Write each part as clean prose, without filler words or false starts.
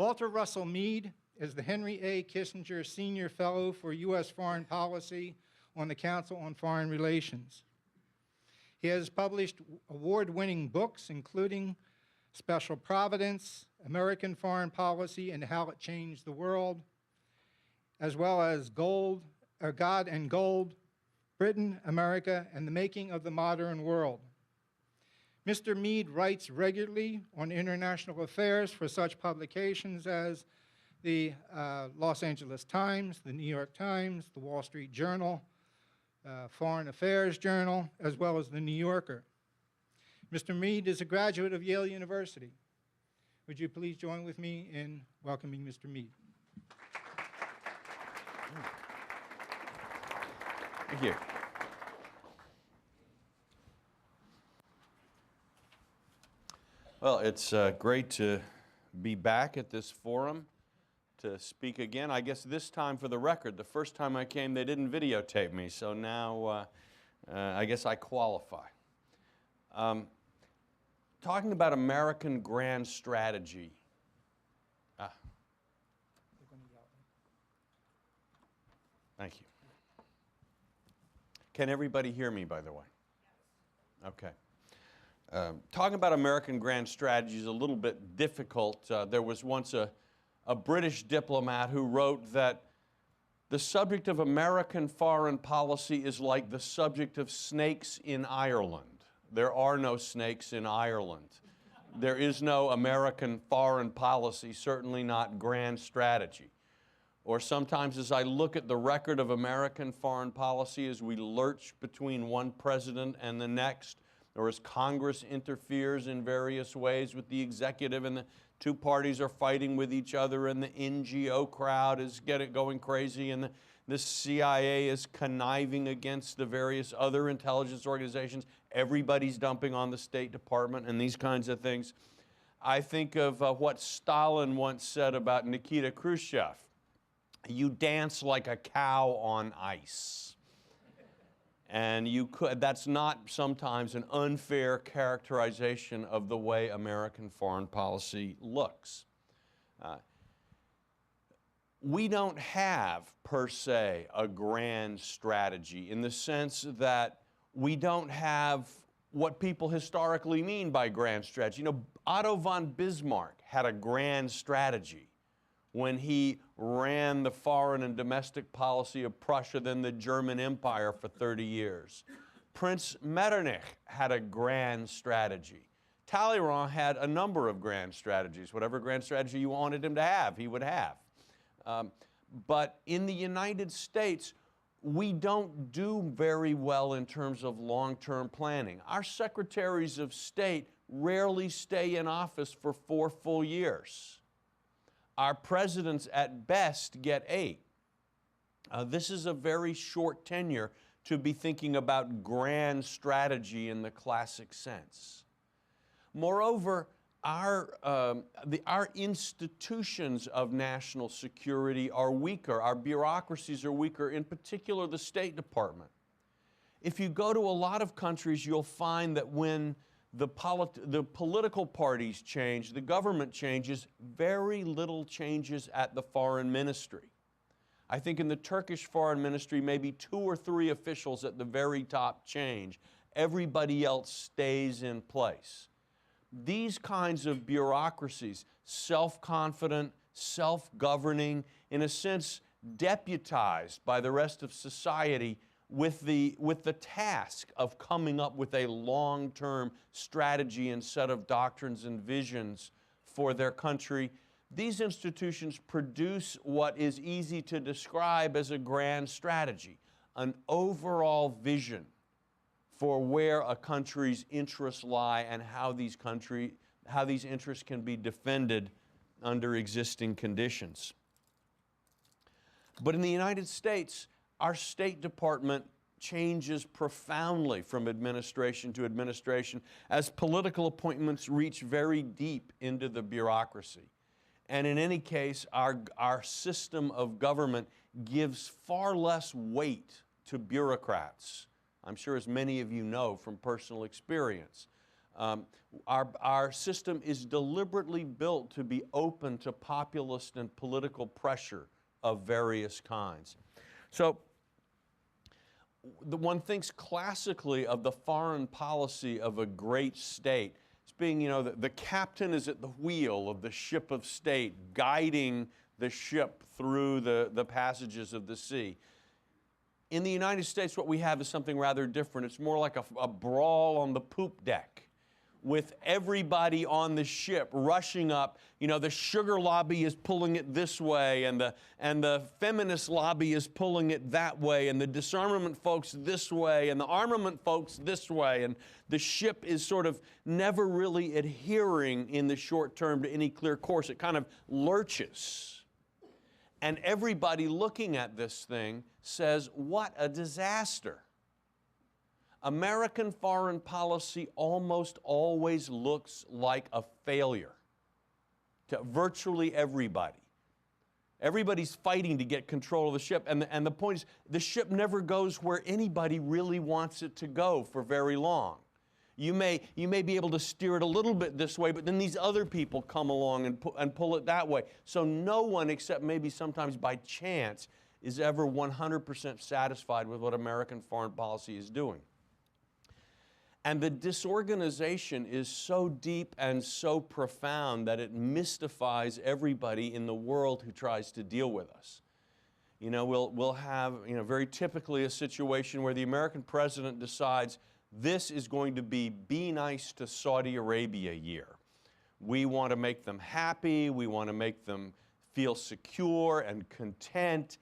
Walter Russell Mead is the Henry A. Kissinger Senior Fellow for U.S. Foreign Policy on the Council on Foreign Relations. He has published award-winning books, including Special Providence, American Foreign Policy and How It Changed the World, as well as God and Gold, Britain, America, and the Making of the Modern World. Mr. Mead writes regularly on international affairs for such publications as the Los Angeles Times, the New York Times, the Wall Street Journal, Foreign Affairs Journal, as well as the New Yorker. Mr. Mead is a graduate of Yale University. Would you please join with me in welcoming Mr. Mead? Thank you. Well, it's great to be back at this forum to speak again. I guess this time, for the record, the first time I came, they didn't videotape me, so now I guess I qualify. Talking about American grand strategy. Thank you. Can everybody hear me, by the way? Okay. Talking about American grand strategy is a little bit difficult. There was once a British diplomat who wrote that the subject of American foreign policy is like the subject of snakes in Ireland. There are no snakes in Ireland. There is no American foreign policy, certainly not grand strategy. Or sometimes as I look at the record of American foreign policy as we lurch between one president and the next, or as Congress interferes in various ways with the executive and the two parties are fighting with each other and the NGO crowd is going crazy and the CIA is conniving against the various other intelligence organizations. Everybody's dumping on the State Department and these kinds of things. I think of what Stalin once said about Nikita Khrushchev. You dance like a cow on ice. And that's not sometimes an unfair characterization of the way American foreign policy looks. We don't have, per se, a grand strategy in the sense that we don't have what people historically mean by grand strategy. You know, Otto von Bismarck had a grand strategy when he ran the foreign and domestic policy of Prussia, then the German Empire for 30 years. Prince Metternich had a grand strategy. Talleyrand had a number of grand strategies. Whatever grand strategy you wanted him to have, he would have. But in the United States, we don't do very well in terms of long-term planning. Our secretaries of state rarely stay in office for 4 full years. Our presidents at best get 8. This is a very short tenure to be thinking about grand strategy in the classic sense. Moreover, our institutions of national security are weaker. Our bureaucracies are weaker, in particular the State Department. If you go to a lot of countries, you'll find that when the political parties change, the government changes, very little changes at the foreign ministry. I think in the Turkish foreign ministry, maybe 2 or 3 officials at the very top change. Everybody else stays in place. These kinds of bureaucracies, self-confident, self-governing, in a sense deputized by the rest of society, with the task of coming up with a long-term strategy and set of doctrines and visions for their country, these institutions produce what is easy to describe as a grand strategy, an overall vision for where a country's interests lie and how these interests can be defended under existing conditions. But in the United States, our State Department changes profoundly from administration to administration as political appointments reach very deep into the bureaucracy. And in any case, our system of government gives far less weight to bureaucrats. I'm sure as many of you know from personal experience. Our system is deliberately built to be open to populist and political pressure of various kinds. So one thinks classically of the foreign policy of a great state as being, the captain is at the wheel of the ship of state, guiding the ship through the passages of the sea. In the United States, what we have is something rather different. It's more like a brawl on the poop deck, with everybody on the ship rushing up. The sugar lobby is pulling it this way, and the feminist lobby is pulling it that way, and the disarmament folks this way, and the armament folks this way, and the ship is sort of never really adhering in the short term to any clear course. It kind of lurches. And everybody looking at this thing says, what a disaster. American foreign policy almost always looks like a failure to virtually everybody. Everybody's fighting to get control of the ship, and the point is, the ship never goes where anybody really wants it to go for very long. You may be able to steer it a little bit this way, but then these other people come along and pull it that way. So no one, except maybe sometimes by chance, is ever 100% satisfied with what American foreign policy is doing. And the disorganization is so deep and so profound that it mystifies everybody in the world who tries to deal with us. We'll have, very typically a situation where the American president decides this is going to be nice to Saudi Arabia year. We want to make them happy. We want to make them feel secure and content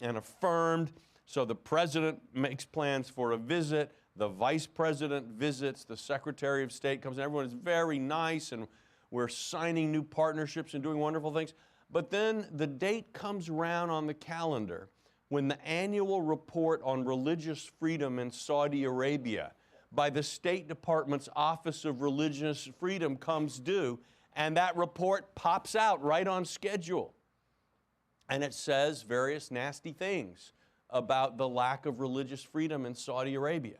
and affirmed. So the president makes plans for a visit. The vice president visits, the secretary of state comes, and everyone is very nice, and we're signing new partnerships and doing wonderful things. But then the date comes around on the calendar when the annual report on religious freedom in Saudi Arabia by the State Department's Office of Religious Freedom comes due, and that report pops out right on schedule. And it says various nasty things about the lack of religious freedom in Saudi Arabia.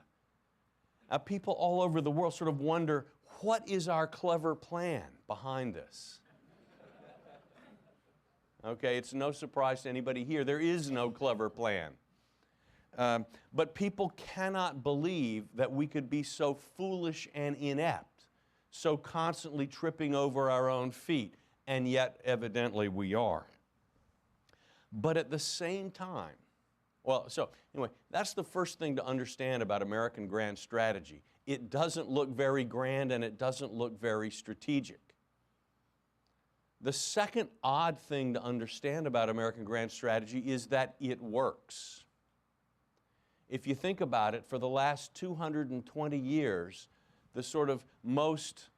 Now, people all over the world sort of wonder, what is our clever plan behind this? Okay, it's no surprise to anybody here. There is no clever plan. But people cannot believe that we could be so foolish and inept, so constantly tripping over our own feet, and yet evidently we are. But at the same time, so anyway, that's the first thing to understand about American grand strategy. It doesn't look very grand and it doesn't look very strategic. The second odd thing to understand about American grand strategy is that it works. If you think about it, for the last 220 years, the sort of most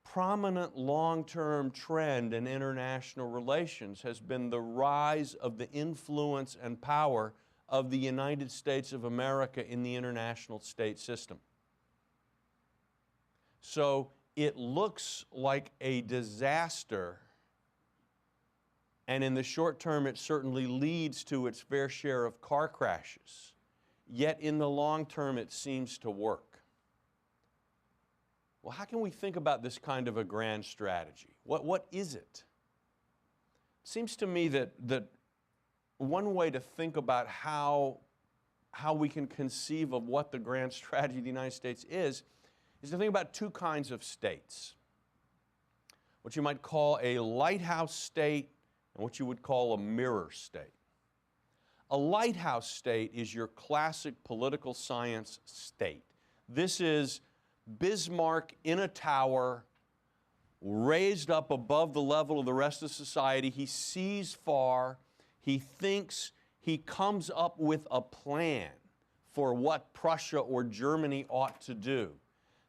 prominent long-term trend in international relations has been the rise of the influence and power of the United States of America in the international state system. So it looks like a disaster, and in the short term it certainly leads to its fair share of car crashes. Yet in the long term it seems to work. Well, how can we think about this kind of a grand strategy? What is it? It seems to me that one way to think about how we can conceive of what the grand strategy of the United States is to think about two kinds of states. What you might call a lighthouse state and what you would call a mirror state. A lighthouse state is your classic political science state. This is Bismarck in a tower, raised up above the level of the rest of society. He sees far, he thinks, he comes up with a plan for what Prussia or Germany ought to do,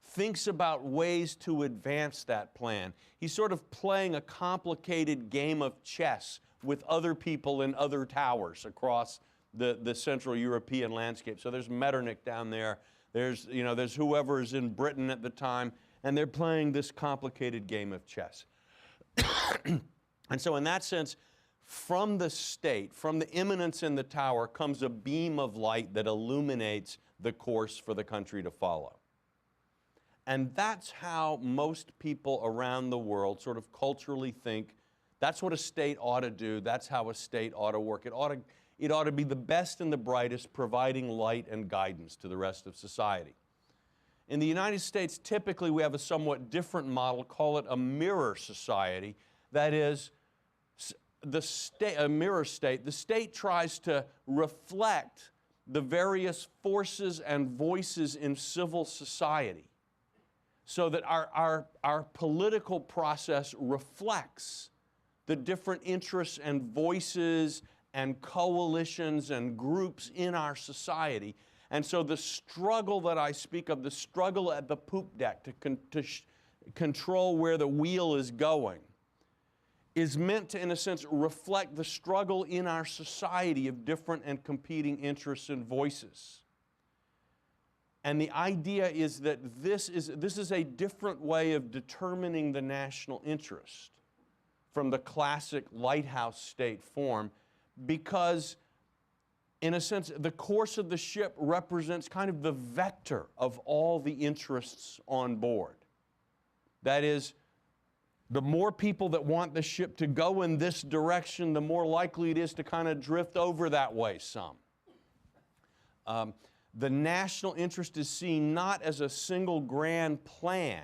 thinks about ways to advance that plan. He's sort of playing a complicated game of chess with other people in other towers across the Central European landscape. So there's Metternich down there. There's whoever is in Britain at the time, and they're playing this complicated game of chess. And so in that sense, from the state, from the eminence in the tower, comes a beam of light that illuminates the course for the country to follow. And that's how most people around the world sort of culturally think that's what a state ought to do, that's how a state ought to work. It ought to be the best and the brightest, providing light and guidance to the rest of society. In the United States, typically we have a somewhat different model, call it a mirror society. That is, a mirror state. The state tries to reflect the various forces and voices in civil society so that our political process reflects the different interests and voices and coalitions and groups in our society. And so the struggle that I speak of, the struggle at the poop deck to control where the wheel is going, is meant to, in a sense, reflect the struggle in our society of different and competing interests and voices. And the idea is that this is a different way of determining the national interest from the classic Lighthouse State form, because in a sense, the course of the ship represents kind of the vector of all the interests on board. That is, the more people that want the ship to go in this direction, the more likely it is to kind of drift over that way some. The national interest is seen not as a single grand plan,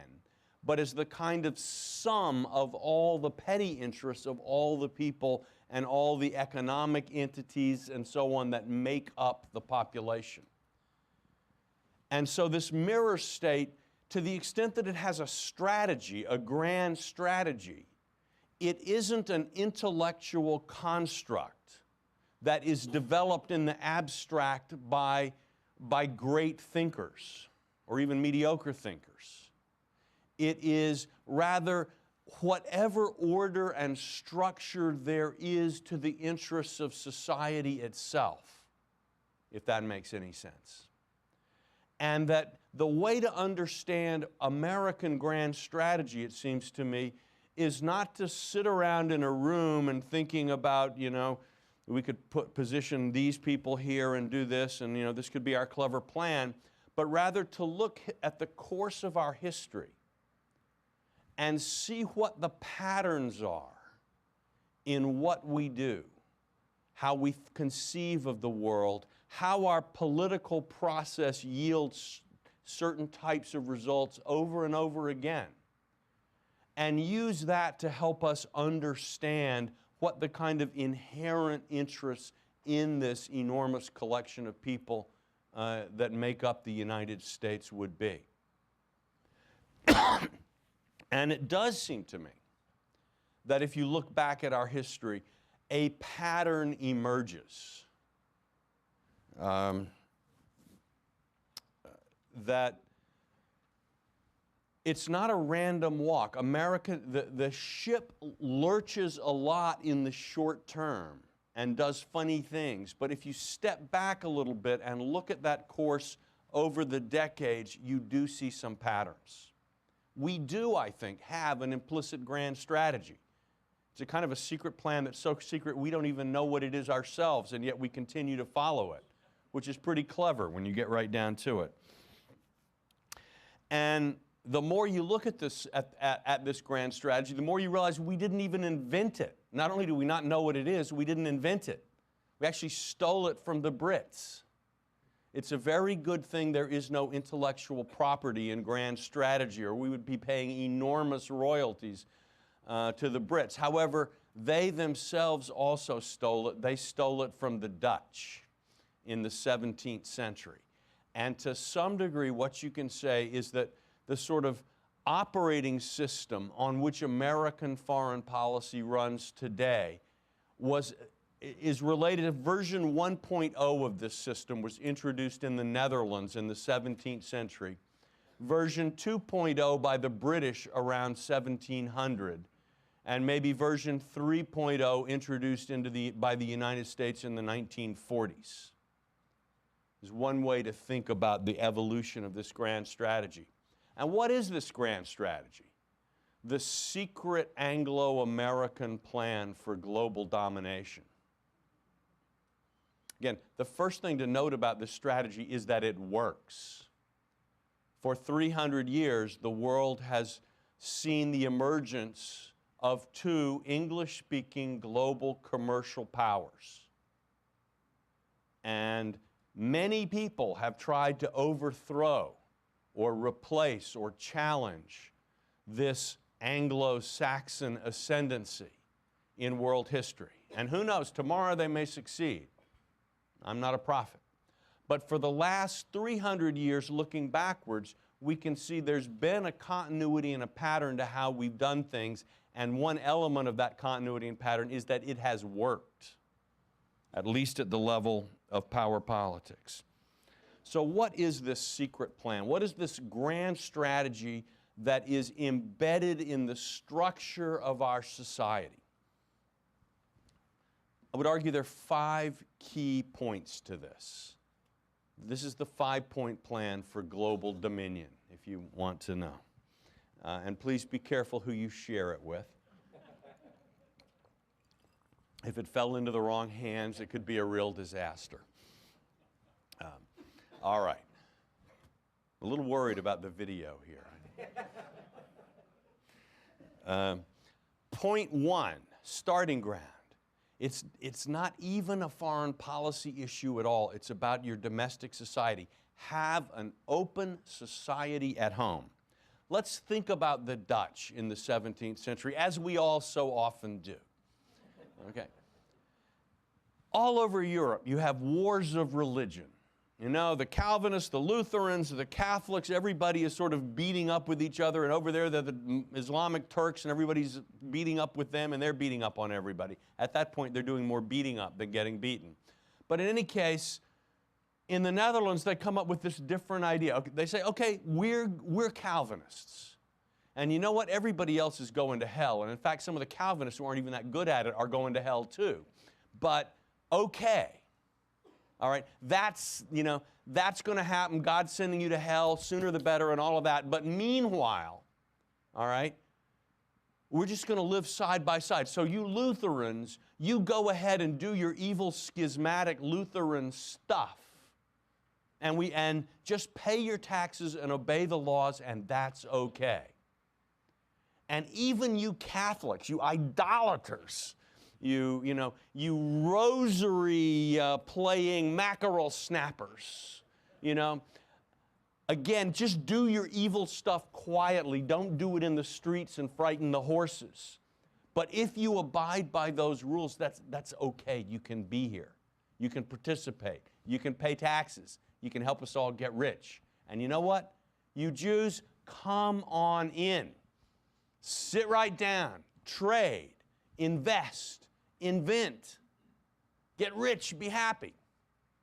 but as the kind of sum of all the petty interests of all the people and all the economic entities and so on that make up the population. And so this mirror state, to the extent that it has a strategy, a grand strategy, it isn't an intellectual construct that is developed in the abstract by great thinkers or even mediocre thinkers. It is rather whatever order and structure there is to the interests of society itself, if that makes any sense. And that the way to understand American grand strategy, it seems to me, is not to sit around in a room and thinking about, we could position these people here and do this, and this could be our clever plan, but rather to look at the course of our history and see what the patterns are in what we do, how we conceive of the world, how our political process yields certain types of results over and over again, and use that to help us understand what the kind of inherent interests in this enormous collection of people that make up the United States would be. And it does seem to me that if you look back at our history, a pattern emerges. That it's not a random walk. The ship lurches a lot in the short term and does funny things. But if you step back a little bit and look at that course over the decades, you do see some patterns. We do, I think, have an implicit grand strategy. It's a kind of a secret plan that's so secret we don't even know what it is ourselves, and yet we continue to follow it, which is pretty clever when you get right down to it. And the more you look at this, at this grand strategy, the more you realize we didn't even invent it. Not only do we not know what it is, we didn't invent it. We actually stole it from the Brits. It's a very good thing there is no intellectual property in grand strategy, or we would be paying enormous royalties to the Brits. However, they themselves also stole it. They stole it from the Dutch in the 17th century. And to some degree, what you can say is that the sort of operating system on which American foreign policy runs today is related to version 1.0 of this system was introduced in the Netherlands in the 17th century. Version 2.0 by the British around 1700. And maybe version 3.0 introduced by the United States in the 1940s. Is one way to think about the evolution of this grand strategy. And what is this grand strategy? The secret Anglo-American plan for global domination. Again, the first thing to note about this strategy is that it works. For 300 years, the world has seen the emergence of two English-speaking global commercial powers. And many people have tried to overthrow or replace or challenge this Anglo-Saxon ascendancy in world history. And who knows, tomorrow they may succeed. I'm not a prophet. But for the last 300 years, looking backwards, we can see there's been a continuity and a pattern to how we've done things, and one element of that continuity and pattern is that it has worked, at least at the level of power politics. So what is this secret plan? What is this grand strategy that is embedded in the structure of our society? I would argue there are 5 key points to this. This is the 5-point plan for global dominion, if you want to know. And please be careful who you share it with. If it fell into the wrong hands, it could be a real disaster. All right. I'm a little worried about the video here. Point 1, starting ground. It's not even a foreign policy issue at all. It's about your domestic society. Have an open society at home. Let's think about the Dutch in the 17th century, as we all so often do. Okay. All over Europe, you have wars of religion. You know, the Calvinists, the Lutherans, the Catholics, everybody is sort of beating up with each other, and over there they're the Islamic Turks, and everybody's beating up with them, and they're beating up on everybody. At that point, they're doing more beating up than getting beaten. But in any case, in the Netherlands, they come up with this different idea. Okay, they say, okay, we're Calvinists. And you know what? Everybody else is going to hell. And in fact, some of the Calvinists who aren't even that good at it are going to hell too. But okay. All right, that's going to happen. God's sending you to hell, sooner the better, and all of that. But meanwhile, all right, we're just going to live side by side. So you Lutherans, you go ahead and do your evil schismatic Lutheran stuff. And just pay your taxes and obey the laws, and that's okay. And even you Catholics, you idolaters, you rosary playing mackerel snappers, again, just do your evil stuff quietly. Don't do it in the streets and frighten the horses. But if you abide by those rules, that's okay. You can be here. You can participate. You can pay taxes. You can help us all get rich. And you know what? You Jews, come on in. Sit right down. Trade. Invest. Invent. Get rich. Be happy.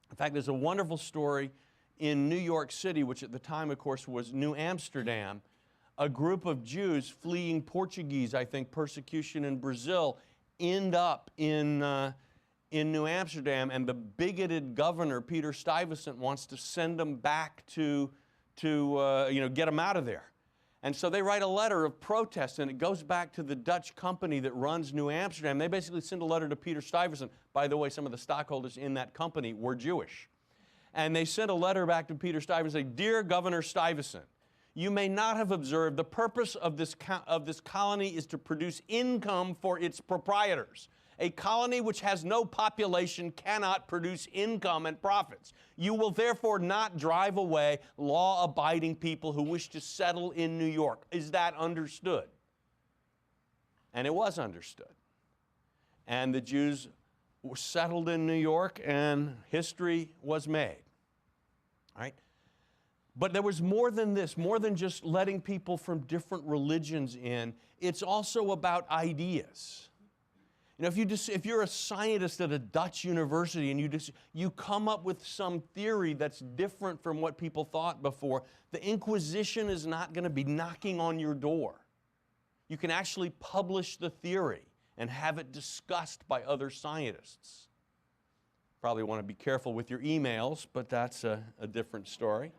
In fact, there's a wonderful story in New York City, which at the time, of course, was New Amsterdam. A group of Jews fleeing Portuguese, I think, persecution in Brazil, end up in New Amsterdam, and the bigoted governor, Peter Stuyvesant, wants to send them back to get them out of there. And so they write a letter of protest, and it goes back to the Dutch company that runs New Amsterdam. They basically send a letter to Peter Stuyvesant. By the way, some of the stockholders in that company were Jewish. And they sent a letter back to Peter Stuyvesant saying, "Dear Governor Stuyvesant, you may not have observed the purpose of this colony is to produce income for its proprietors. A colony which has no population cannot produce income and profits. You will therefore not drive away law-abiding people who wish to settle in New York. Is that understood?" And it was understood. And the Jews were settled in New York, and history was made. All right? But there was more than this, more than just letting people from different religions in. It's also about ideas. If you're a scientist at a Dutch university and you come up with some theory that's different from what people thought before, the Inquisition is not going to be knocking on your door. You can actually publish the theory and have it discussed by other scientists. Probably want to be careful with your emails, but that's a different story.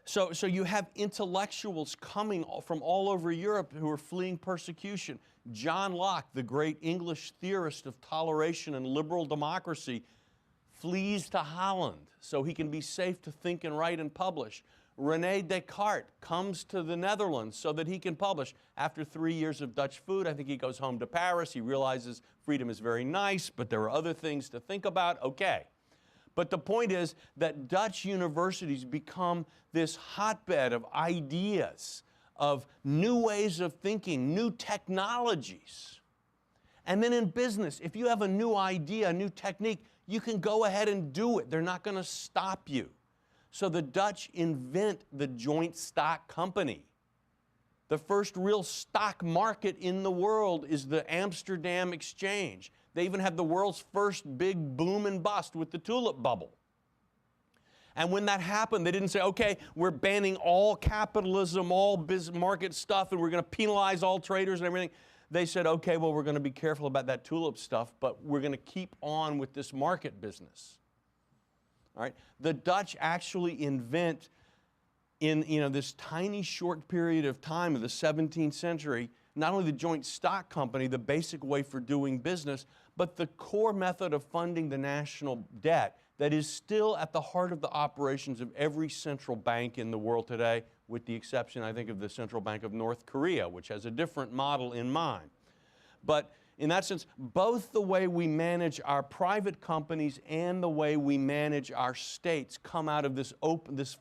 So you have intellectuals coming from all over Europe who are fleeing persecution. John Locke, the great English theorist of toleration and liberal democracy, flees to Holland so he can be safe to think and write and publish. René Descartes comes to the Netherlands so that he can publish. After 3 years of Dutch food, I think he goes home to Paris. He realizes freedom is very nice, but there are other things to think about. Okay. But the point is that Dutch universities become this hotbed of ideas, of new ways of thinking, new technologies. And then in business, if you have a new idea, a new technique, you can go ahead and do it. They're not going to stop you. So the Dutch invent the joint stock company. The first real stock market in the world is the Amsterdam Exchange. They even had the world's first big boom and bust with the tulip bubble. And when that happened, they didn't say, okay, we're banning all capitalism, all business market stuff, and we're going to penalize all traders and everything. They said, okay, well, we're going to be careful about that tulip stuff, but we're going to keep on with this market business. All right? The Dutch actually invent in this tiny short period of time of the 17th century, not only the joint stock company, the basic way for doing business, but the core method of funding the national debt that is still at the heart of the operations of every central bank in the world today, with the exception, I think, of the Central Bank of North Korea, which has a different model in mind. But in that sense, both the way we manage our private companies and the way we manage our states come out of this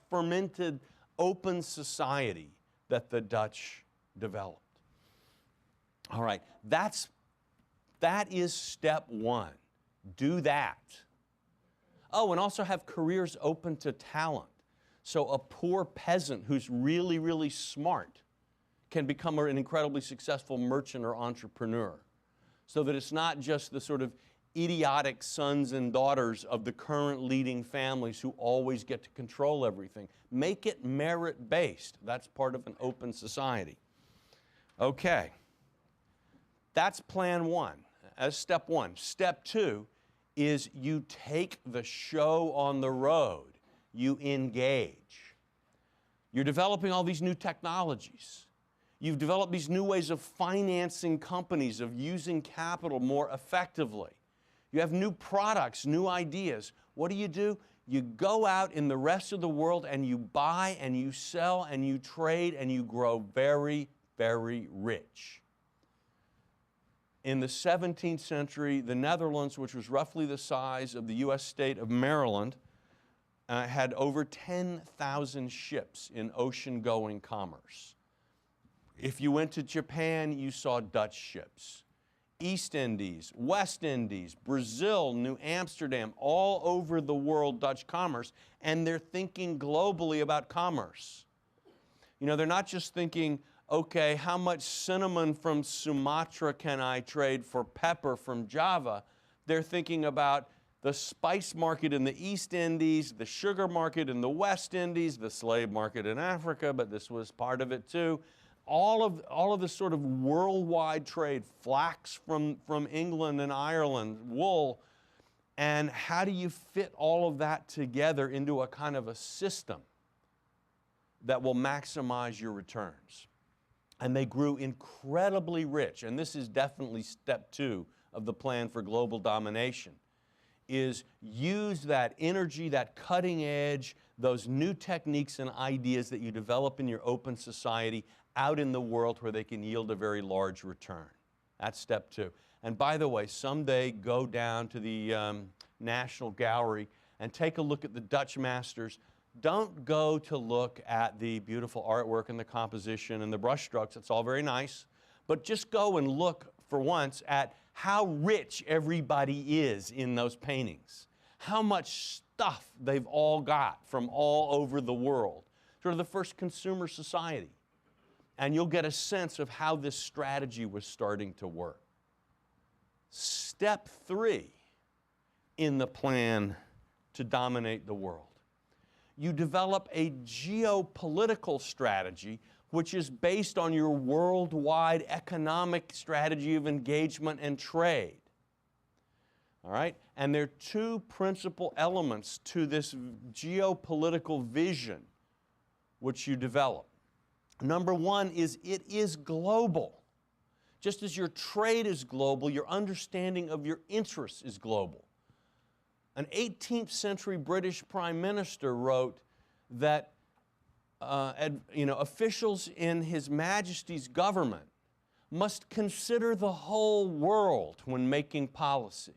fermented, open society that the Dutch developed. All right, that is step one. Do that. Oh, and also have careers open to talent. So a poor peasant who's really, really smart can become an incredibly successful merchant or entrepreneur. So that it's not just the sort of idiotic sons and daughters of the current leading families who always get to control everything. Make it merit-based. That's part of an open society. Okay. That's plan one, as step one. Step two is you take the show on the road. You engage. You're developing all these new technologies. You've developed these new ways of financing companies, of using capital more effectively. You have new products, new ideas. What do? You go out in the rest of the world and you buy and you sell and you trade and you grow very, very rich. In the 17th century, the Netherlands, which was roughly the size of the U.S. state of Maryland, had over 10,000 ships in ocean-going commerce. If you went to Japan, you saw Dutch ships. East Indies, West Indies, Brazil, New Amsterdam, all over the world Dutch commerce, and they're thinking globally about commerce. You know, they're not just thinking, okay, how much cinnamon from Sumatra can I trade for pepper from Java? They're thinking about the spice market in the East Indies, the sugar market in the West Indies, the slave market in Africa, but this was part of it too. All of this sort of worldwide trade, flax from England and Ireland, wool, and how do you fit all of that together into a kind of a system that will maximize your returns? And they grew incredibly rich, and this is definitely step two of the plan for global domination, is use that energy, that cutting edge, those new techniques and ideas that you develop in your open society out in the world where they can yield a very large return. That's step two. And by the way, someday go down to the National Gallery and take a look at the Dutch masters. Don't go to look at the beautiful artwork and the composition and the brushstrokes. It's all very nice. But just go and look for once at how rich everybody is in those paintings. How much stuff they've all got from all over the world. Sort of the first consumer society. And you'll get a sense of how this strategy was starting to work. Step three in the plan to dominate the world. You develop a geopolitical strategy which is based on your worldwide economic strategy of engagement and trade. All right? And there are two principal elements to this geopolitical vision which you develop. Number one is it is global. Just as your trade is global, your understanding of your interests is global. An 18th century British Prime Minister wrote that officials in His Majesty's government must consider the whole world when making policy.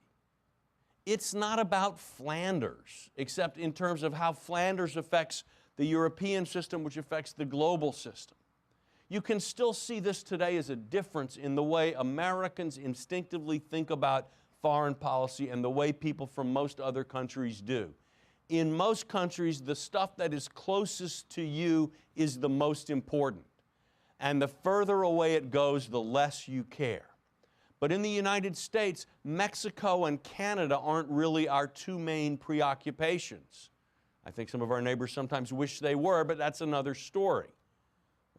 It's not about Flanders, except in terms of how Flanders affects the European system, which affects the global system. You can still see this today as a difference in the way Americans instinctively think about foreign policy and the way people from most other countries do. In most countries, the stuff that is closest to you is the most important. And the further away it goes, the less you care. But in the United States, Mexico and Canada aren't really our two main preoccupations. I think some of our neighbors sometimes wish they were, but that's another story,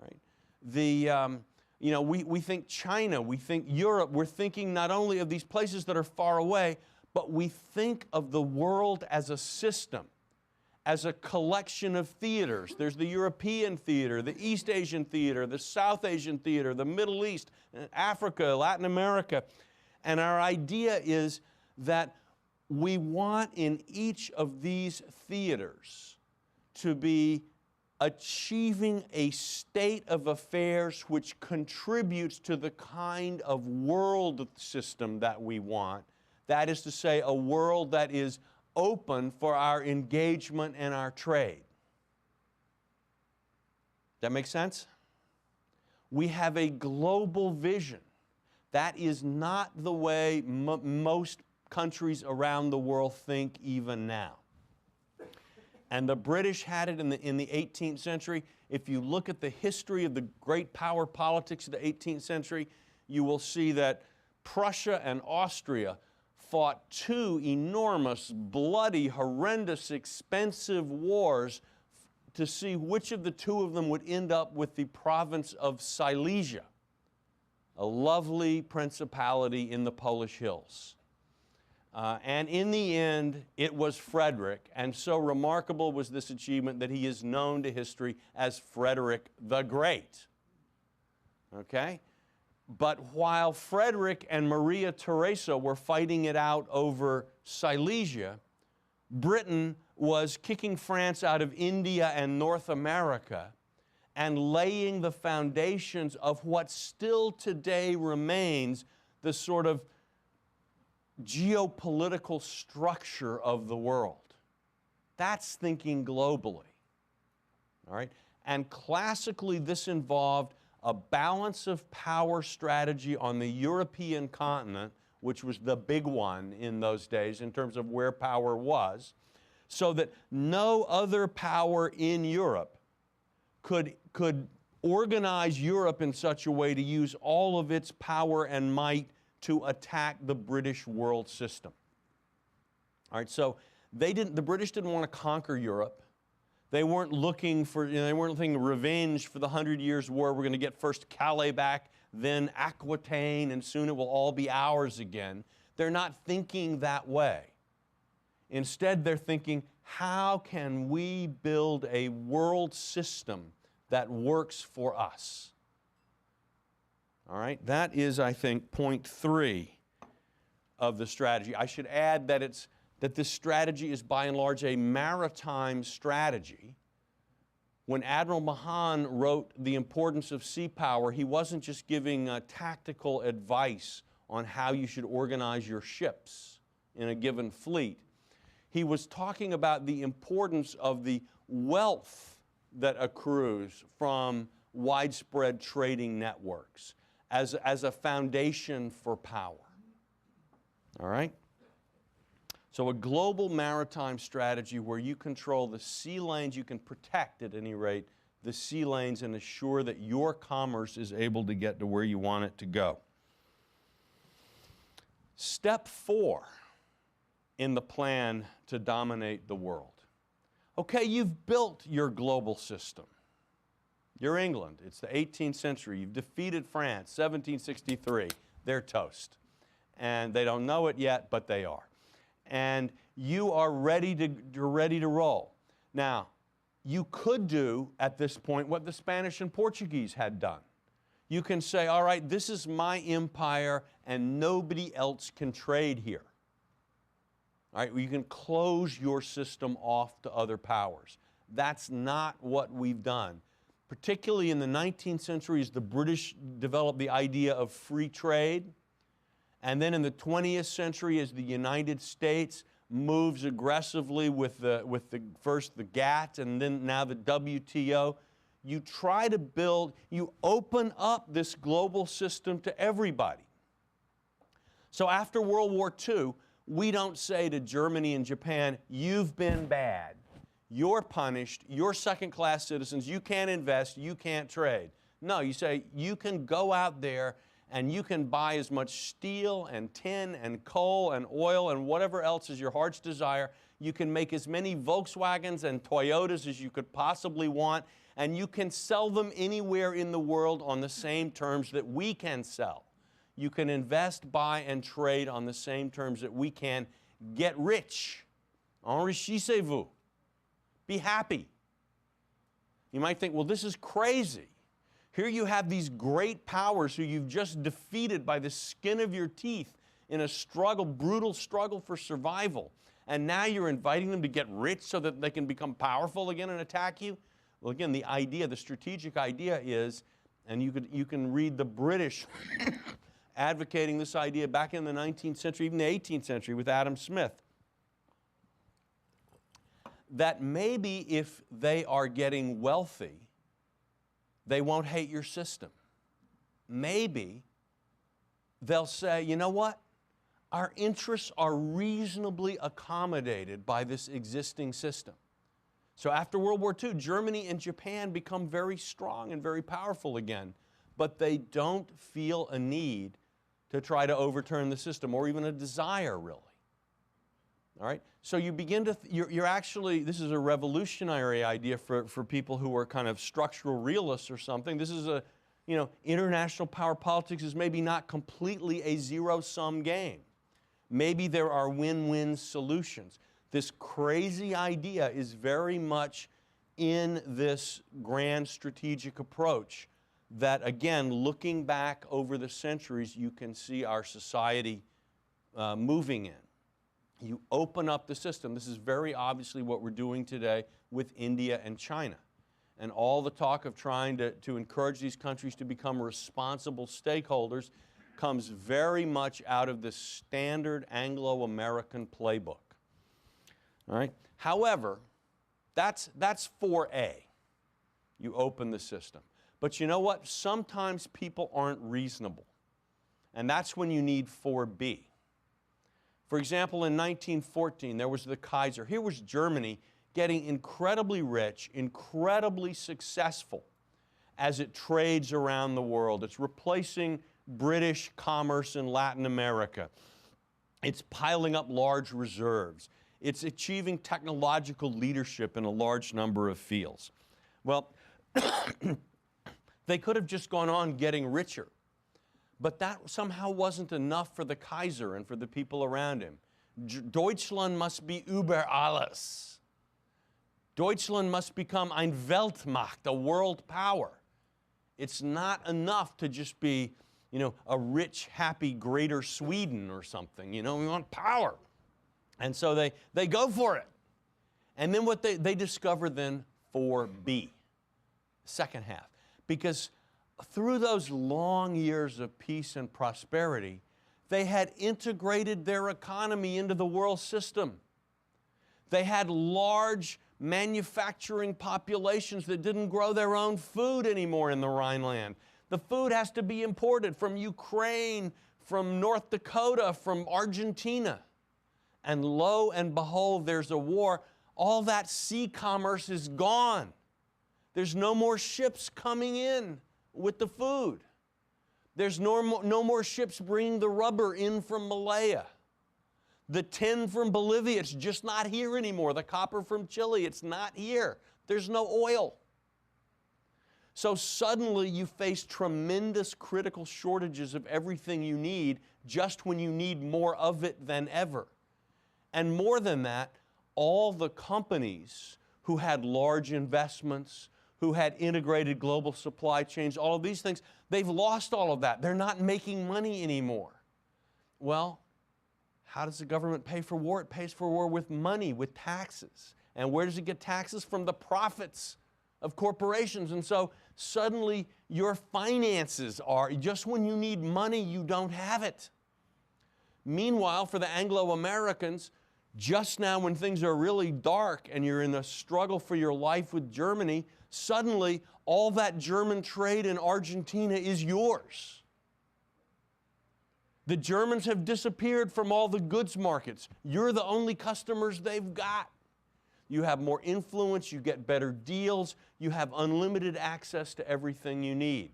right? We think China, we think Europe, we're thinking not only of these places that are far away, but we think of the world as a system, as a collection of theaters. There's the European theater, the East Asian theater, the South Asian theater, the Middle East, Africa, Latin America. And our idea is that we want in each of these theaters to be achieving a state of affairs which contributes to the kind of world system that we want. That is to say, a world that is open for our engagement and our trade. That make sense? We have a global vision. That is not the way most countries around the world think even now. And the British had it in the 18th century. If you look at the history of the great power politics of the 18th century, you will see that Prussia and Austria fought two enormous, bloody, horrendous, expensive wars to see which of the two of them would end up with the province of Silesia, a lovely principality in the Polish hills. And in the end, it was Frederick, and so remarkable was this achievement that he is known to history as Frederick the Great. Okay? But while Frederick and Maria Theresa were fighting it out over Silesia, Britain was kicking France out of India and North America and laying the foundations of what still today remains the sort of geopolitical structure of the world. That's thinking globally. All right? And classically, this involved a balance of power strategy on the European continent, which was the big one in those days in terms of where power was, so that no other power in Europe could organize Europe in such a way to use all of its power and might to attack the British world system. All right, so the British didn't want to conquer Europe. They weren't looking for, they weren't thinking revenge for the 100 Years' War. We're going to get first Calais back, then Aquitaine, and soon it will all be ours again. They're not thinking that way. Instead, they're thinking, how can we build a world system that works for us? All right, that is, I think, point 3 of the strategy. I should add that this strategy is by and large a maritime strategy. When Admiral Mahan wrote The Importance of Sea Power, he wasn't just giving tactical advice on how you should organize your ships in a given fleet. He was talking about the importance of the wealth that accrues from widespread trading networks as a foundation for power. All right? So a global maritime strategy where you control the sea lanes, you can protect at any rate the sea lanes and assure that your commerce is able to get to where you want it to go. Step 4 in the plan to dominate the world. Okay, you've built your global system. You're England. It's the 18th century. You've defeated France, 1763. They're toast. And they don't know it yet, but they are. And you are ready to roll. Now, you could do at this point what the Spanish and Portuguese had done. You can say, all right, this is my empire and nobody else can trade here. All right, you can close your system off to other powers. That's not what we've done. Particularly in the 19th century, as the British developed the idea of free trade, and then in the 20th century, as the United States moves aggressively with first the GATT and then now the WTO, you try to build, you open up this global system to everybody. So after World War II, we don't say to Germany and Japan, you've been bad. You're punished, you're second-class citizens, you can't invest, you can't trade. No, you say you can go out there and you can buy as much steel and tin and coal and oil and whatever else is your heart's desire. You can make as many Volkswagens and Toyotas as you could possibly want, and you can sell them anywhere in the world on the same terms that we can sell. You can invest, buy, and trade on the same terms that we can. Get rich. Enrichissez-vous. Be happy. You might think, well, this is crazy. Here you have these great powers who you've just defeated by the skin of your teeth in a struggle, brutal struggle for survival. And now you're inviting them to get rich so that they can become powerful again and attack you? Well, again, the idea, the strategic idea is, and you can read the British advocating this idea back in the 19th century, even the 18th century with Adam Smith, that maybe if they are getting wealthy, they won't hate your system. Maybe they'll say, you know what? Our interests are reasonably accommodated by this existing system. So after World War II, Germany and Japan become very strong and very powerful again, but they don't feel a need to try to overturn the system or even a desire, really. All right? So you begin to, you're actually, this is a revolutionary idea for people who are kind of structural realists or something. This is a, international power politics is maybe not completely a zero-sum game. Maybe there are win-win solutions. This crazy idea is very much in this grand strategic approach that, again, looking back over the centuries, you can see our society moving in. You open up the system. This is very obviously what we're doing today with India and China. And all the talk of trying to encourage these countries to become responsible stakeholders comes very much out of the standard Anglo-American playbook. All right? However, that's 4A. You open the system. But you know what? Sometimes people aren't reasonable. And that's when you need 4B. For example, in 1914, there was the Kaiser. Here was Germany getting incredibly rich, incredibly successful as it trades around the world. It's replacing British commerce in Latin America. It's piling up large reserves. It's achieving technological leadership in a large number of fields. Well, they could have just gone on getting richer. But that somehow wasn't enough for the Kaiser and for the people around him. Deutschland must be über alles. Deutschland must become ein Weltmacht, a world power. It's not enough to just be, a rich, happy, greater Sweden or something. We want power. And so they go for it. And then what they discover then 4B, second half. Because through those long years of peace and prosperity, they had integrated their economy into the world system. They had large manufacturing populations that didn't grow their own food anymore in the Rhineland. The food has to be imported from Ukraine, from North Dakota, from Argentina. And lo and behold, there's a war. All that sea commerce is gone. There's no more ships coming in with the food. There's no more ships bringing the rubber in from Malaya. The tin from Bolivia, it's just not here anymore. The copper from Chile, it's not here. There's no oil. So suddenly you face tremendous critical shortages of everything you need just when you need more of it than ever. And more than that, all the companies who had large investments, who had integrated global supply chains, all of these things, they've lost all of that. They're not making money anymore. Well, How does the government pay for war? It pays for war with money, with taxes. And where does it get taxes? From the profits of corporations. And so suddenly your finances are, just when you need money, you don't have it. Meanwhile, for the Anglo-Americans, just now when things are really dark and you're in a struggle for your life with Germany, suddenly all that German trade in Argentina is yours. The Germans have disappeared from all the goods markets. You're the only customers they've got. You have more influence, you get better deals, you have unlimited access to everything you need.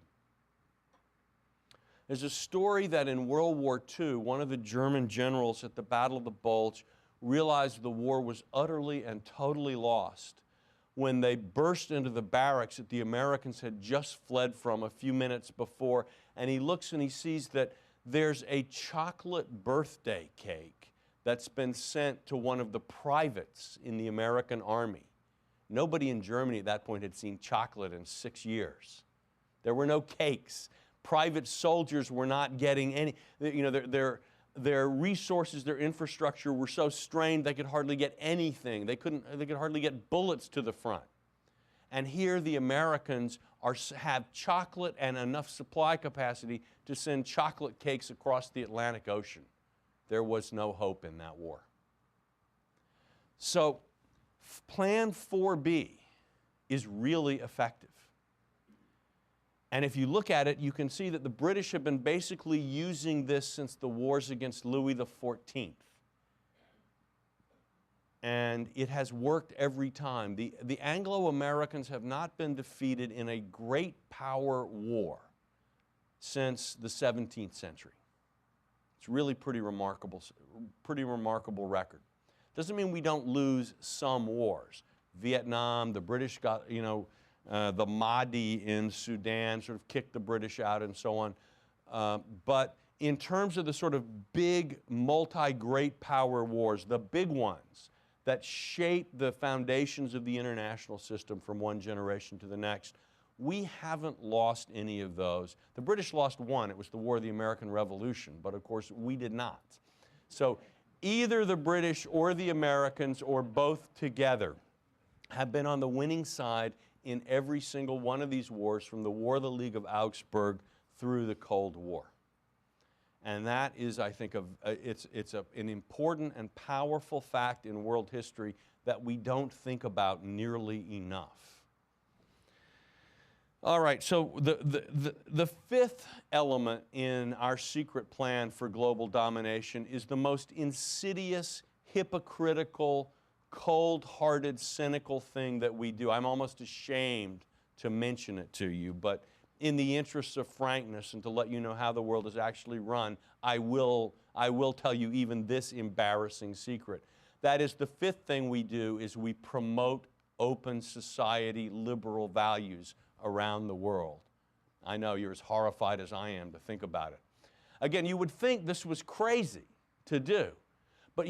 There's a story that in World War II, one of the German generals at the Battle of the Bulge realized the war was utterly and totally lost when they burst into the barracks that the Americans had just fled from a few minutes before, and he looks and he sees that there's a chocolate birthday cake that's been sent to one of the privates in the American Army. Nobody in Germany at that point had seen chocolate in 6 years. There were no cakes. Private soldiers were not getting any, their resources, their infrastructure were so strained they could hardly get anything. They could hardly get bullets to the front. And here the Americans have chocolate and enough supply capacity to send chocolate cakes across the Atlantic Ocean. There was no hope in that war. So Plan 4B is really effective. And if you look at it, you can see that the British have been basically using this since the wars against Louis XIV. And it has worked every time. The Anglo-Americans have not been defeated in a great power war since the 17th century. It's really pretty remarkable record. Doesn't mean we don't lose some wars. Vietnam, the British got, the Mahdi in Sudan sort of kicked the British out and so on. But in terms of the sort of big multi-great power wars, the big ones that shape the foundations of the international system from one generation to the next, we haven't lost any of those. The British lost one. It was the War of the American Revolution, but of course we did not. So either the British or the Americans or both together have been on the winning side in every single one of these wars, from the War of the League of Augsburg through the Cold War. And that is, I think, an important and powerful fact in world history that we don't think about nearly enough. All right, so the fifth element in our secret plan for global domination is the most insidious, hypocritical, cold-hearted, cynical thing that we do. I'm almost ashamed to mention it to you, but in the interests of frankness and to let you know how the world is actually run, I will tell you even this embarrassing secret. That is, the fifth thing we do is we promote open society, liberal values around the world. I know you're as horrified as I am to think about it. Again, you would think this was crazy to do. But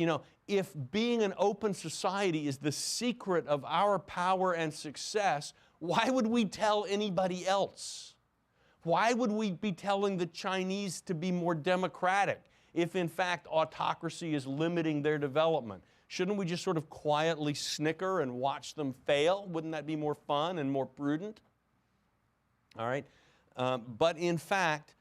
if being an open society is the secret of our power and success, why would we tell anybody else? Why would we be telling the Chinese to be more democratic if in fact autocracy is limiting their development? Shouldn't we just sort of quietly snicker and watch them fail? Wouldn't that be more fun and more prudent? All right. But in fact,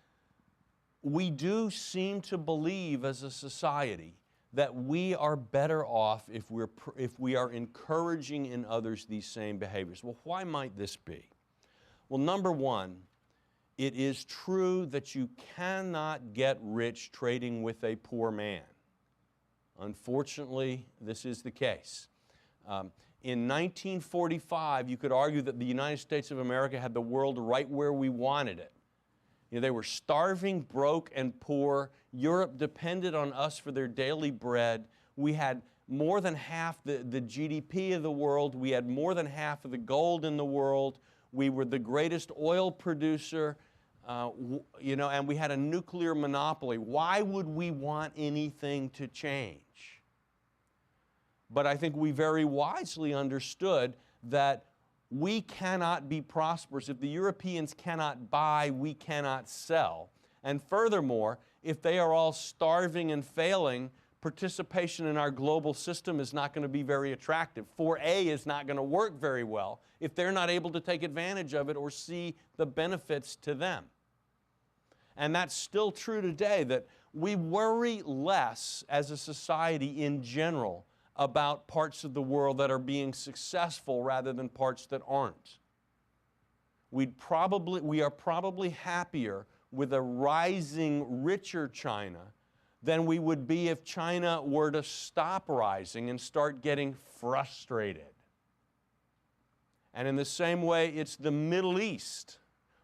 we do seem to believe as a society that we are better off if we are encouraging in others these same behaviors. Well, why might this be? Well, number one, it is true that you cannot get rich trading with a poor man. Unfortunately, this is the case. In 1945, you could argue that the United States of America had the world right where we wanted it. They were starving, broke, and poor. Europe depended on us for their daily bread. We had more than half the GDP of the world. We had more than half of the gold in the world. We were the greatest oil producer, and we had a nuclear monopoly. Why would we want anything to change? But I think we very wisely understood that we cannot be prosperous. If the Europeans cannot buy, we cannot sell. And furthermore, if they are all starving and failing, participation in our global system is not going to be very attractive. 4A is not going to work very well if they're not able to take advantage of it or see the benefits to them. And that's still true today, that we worry less as a society in general about parts of the world that are being successful rather than parts that aren't. We are probably happier with a rising, richer China than we would be if China were to stop rising and start getting frustrated. And in the same way, it's the Middle East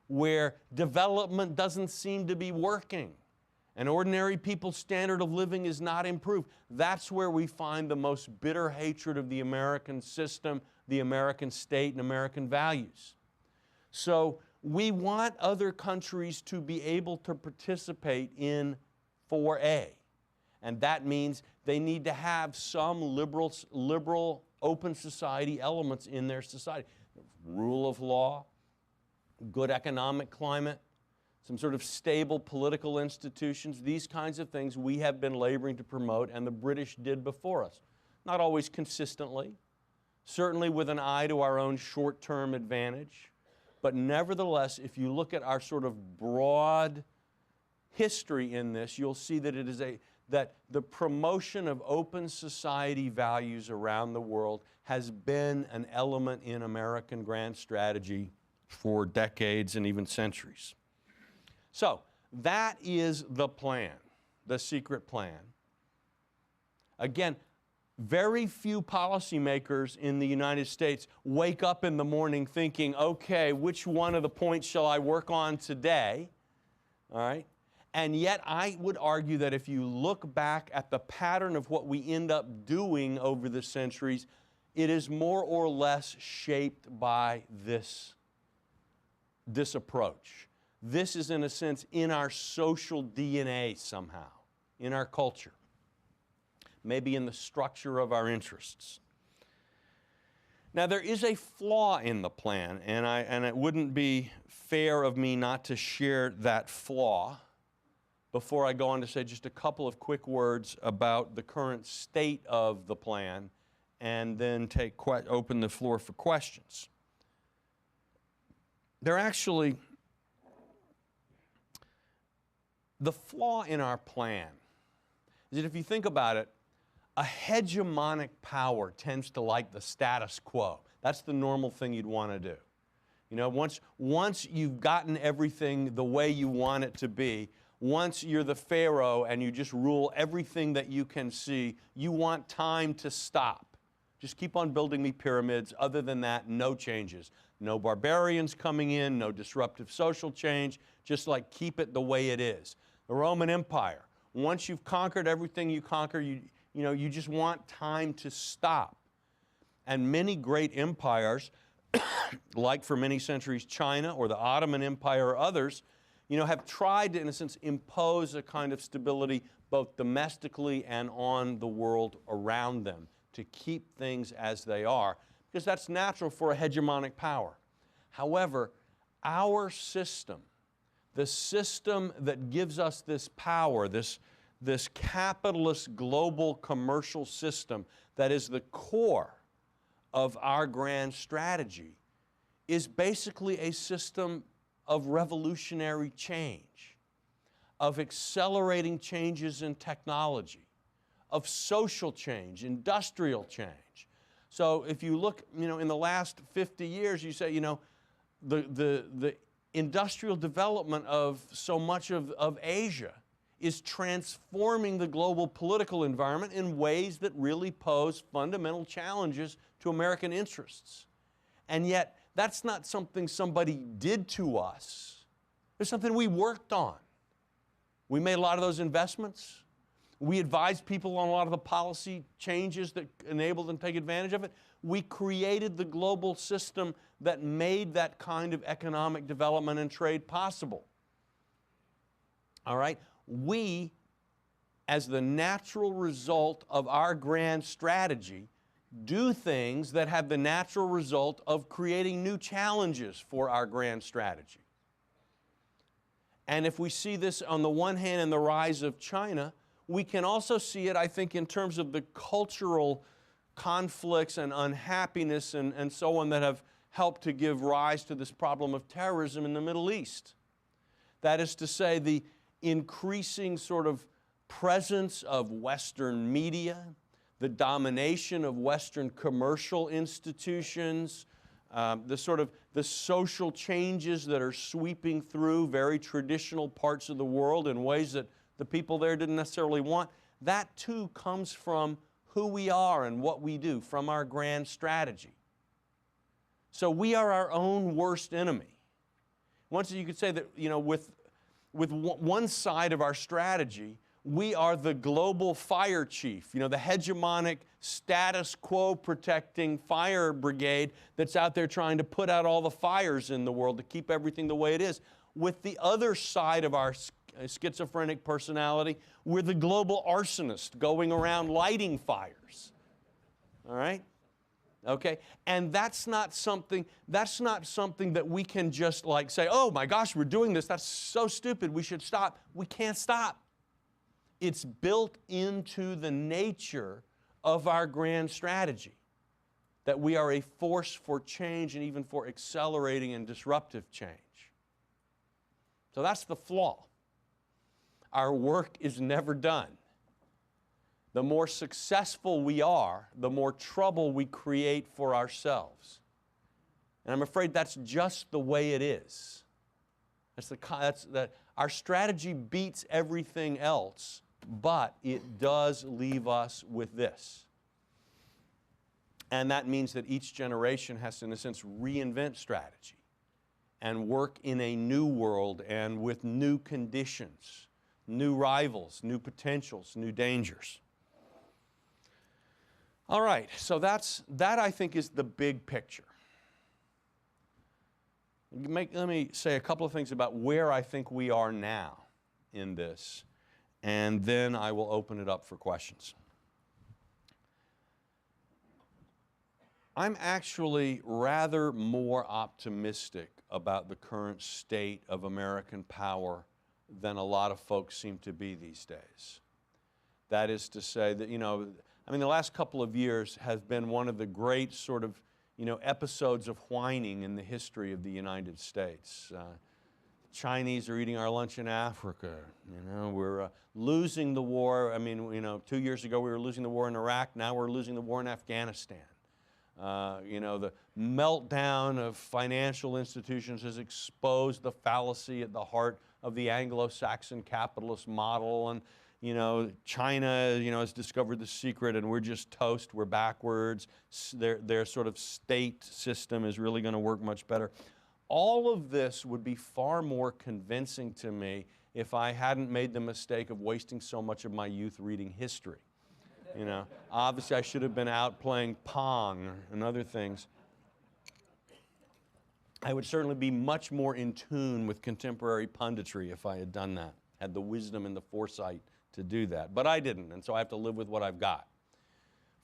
where development doesn't seem to be working and ordinary people's standard of living is not improved. That's where we find the most bitter hatred of the American system, the American state, and American values. So we want other countries to be able to participate in 4A. And that means they need to have some liberal open society elements in their society. Rule of law, good economic climate, some sort of stable political institutions, these kinds of things we have been laboring to promote, and the British did before us. Not always consistently, certainly with an eye to our own short-term advantage, but nevertheless, if you look at our sort of broad history in this, you'll see that it is that the promotion of open society values around the world has been an element in American grand strategy for decades and even centuries. So that is the plan, the secret plan. Again, very few policymakers in the United States wake up in the morning thinking, okay, which one of the points shall I work on today? All right? And yet I would argue that if you look back at the pattern of what we end up doing over the centuries, it is more or less shaped by this approach. This is, in a sense, in our social DNA somehow, in our culture, maybe in the structure of our interests. Now, there is a flaw in the plan, and it wouldn't be fair of me not to share that flaw before I go on to say just a couple of quick words about the current state of the plan, and then open the floor for questions. The flaw in our plan is that if you think about it, a hegemonic power tends to like the status quo. That's the normal thing you'd want to do. You know, once you've gotten everything the way you want it to be, once you're the pharaoh and you just rule everything that you can see, you want time to stop. Just keep on building me pyramids. Other than that, no changes. No barbarians coming in, no disruptive social change, just like keep it the way it is. The Roman Empire, once you've conquered everything you conquer, you just want time to stop. And many great empires, like for many centuries China or the Ottoman Empire or others, have tried to, in a sense, impose a kind of stability both domestically and on the world around them to keep things as they are, because that's natural for a hegemonic power. However, our system, the system that gives us this power, this capitalist global commercial system that is the core of our grand strategy, is basically a system of revolutionary change, of accelerating changes in technology, of social change, industrial change. So if you look, in the last 50 years, you say, the industrial development of so much of Asia is transforming the global political environment in ways that really pose fundamental challenges to American interests. And yet, that's not something somebody did to us. It's something we worked on. We made a lot of those investments. We advised people on a lot of the policy changes that enabled them to take advantage of it. We created the global system that made that kind of economic development and trade possible. All right? We, as the natural result of our grand strategy, do things that have the natural result of creating new challenges for our grand strategy. And if we see this on the one hand in the rise of China, we can also see it, I think, in terms of the cultural conflicts and unhappiness and so on that have helped to give rise to this problem of terrorism in the Middle East. That is to say, the increasing sort of presence of Western media, the domination of Western commercial institutions, the social changes that are sweeping through very traditional parts of the world in ways that the people there didn't necessarily want. That too comes from who we are and what we do, from our grand strategy. So we are our own worst enemy. Once you could say that, with one side of our strategy, we are the global fire chief, the hegemonic status quo protecting fire brigade that's out there trying to put out all the fires in the world to keep everything the way it is. With the other side of our schizophrenic personality, we're the global arsonist going around lighting fires. All right? Okay? And that's not something that we can just like say, oh my gosh, we're doing this, that's so stupid, we should stop. We can't stop. It's built into the nature of our grand strategy that we are a force for change and even for accelerating and disruptive change. So that's the flaw. Our work is never done. The more successful we are, the more trouble we create for ourselves. And I'm afraid that's just the way it is. Our strategy beats everything else, but it does leave us with this. And that means that each generation has to, in a sense, reinvent strategy and work in a new world and with new conditions, new rivals, new potentials, new dangers. All right, so that I think is the big picture. Let me say a couple of things about where I think we are now in this, and then I will open it up for questions. I'm actually rather more optimistic about the current state of American power than a lot of folks seem to be these days. That is to say that, the last couple of years has been one of the great sort of, episodes of whining in the history of the United States. Chinese are eating our lunch in Africa. We're losing the war. 2 years ago we were losing the war in Iraq. Now we're losing the war in Afghanistan. The meltdown of financial institutions has exposed the fallacy at the heart of the Anglo-Saxon capitalist model, and China, has discovered the secret, and we're just toast. We're backwards. Their sort of state system is really going to work much better. All of this would be far more convincing to me if I hadn't made the mistake of wasting so much of my youth reading history. Obviously I should have been out playing Pong and other things. I would certainly be much more in tune with contemporary punditry if I had done that, had the wisdom and the foresight to do that. But I didn't, and so I have to live with what I've got.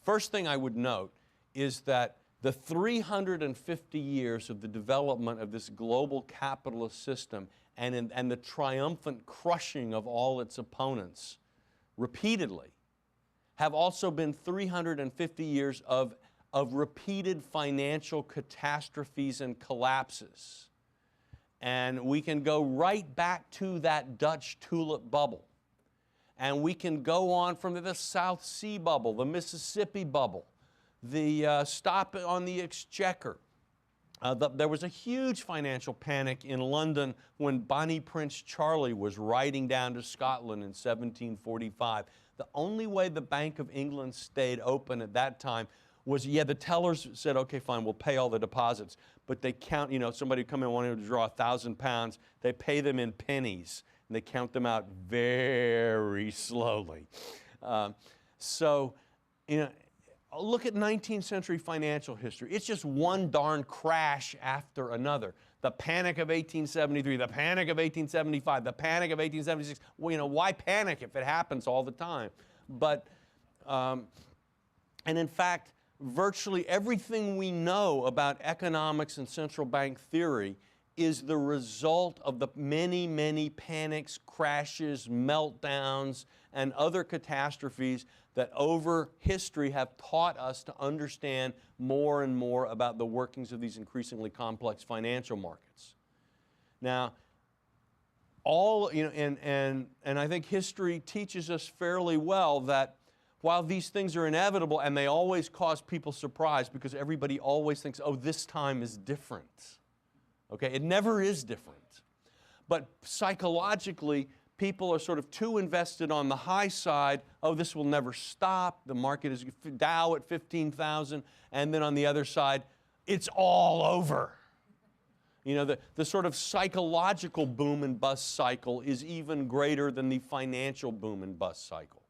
First thing I would note is that the 350 years of the development of this global capitalist system and the triumphant crushing of all its opponents repeatedly have also been 350 years of repeated financial catastrophes and collapses. And we can go right back to that Dutch tulip bubble. And we can go on from the South Sea bubble, the Mississippi bubble, the stop on the exchequer. There was a huge financial panic in London when Bonnie Prince Charlie was riding down to Scotland in 1745. The only way the Bank of England stayed open at that time was, the tellers said, okay, fine, we'll pay all the deposits. But they count, somebody would come in wanting to draw £1,000, they pay them in pennies, and they count them out very slowly. Look at 19th century financial history. It's just one darn crash after another. The Panic of 1873, the Panic of 1875, the Panic of 1876. Well, why panic if it happens all the time? But, and in fact, virtually everything we know about economics and central bank theory is the result of the many, many panics, crashes, meltdowns, and other catastrophes that over history have taught us to understand more and more about the workings of these increasingly complex financial markets. Now, and I think history teaches us fairly well that while these things are inevitable and they always cause people surprise because everybody always thinks, oh, this time is different. Okay, it never is different. But psychologically, people are sort of too invested on the high side. Oh, this will never stop. The market is Dow at 15,000. And then on the other side, it's all over. You know, the sort of psychological boom and bust cycle is even greater than the financial boom and bust cycle.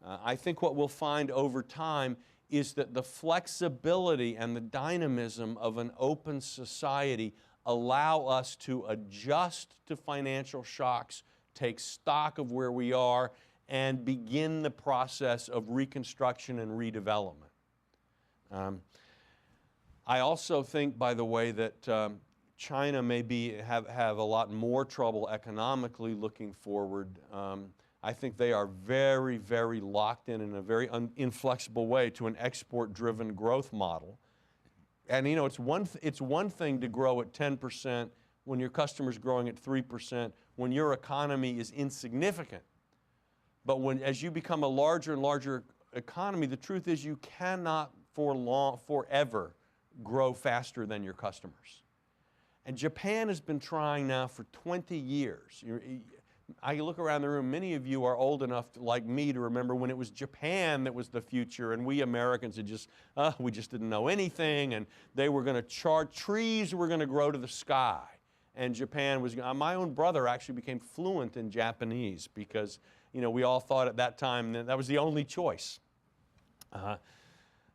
I think what we'll find over time is that the flexibility and the dynamism of an open society allow us to adjust to financial shocks, take stock of where we are, and begin the process of reconstruction and redevelopment. I also think, by the way, that China may have a lot more trouble economically looking forward. I think they are very, very locked in a very inflexible way to an export-driven growth model. And you know, it's one thing to grow at 10% when your customer's growing at 3%, when your economy is insignificant. But as you become a larger and larger economy, the truth is you cannot forever grow faster than your customers. And Japan has been trying now for 20 years. I look around the room, many of you are old enough, like me, to remember when it was Japan that was the future, and we Americans had we just didn't know anything, and they were going to chart, trees were going to grow to the sky. And Japan was, my own brother actually became fluent in Japanese because, you know, we all thought at that time that was the only choice. All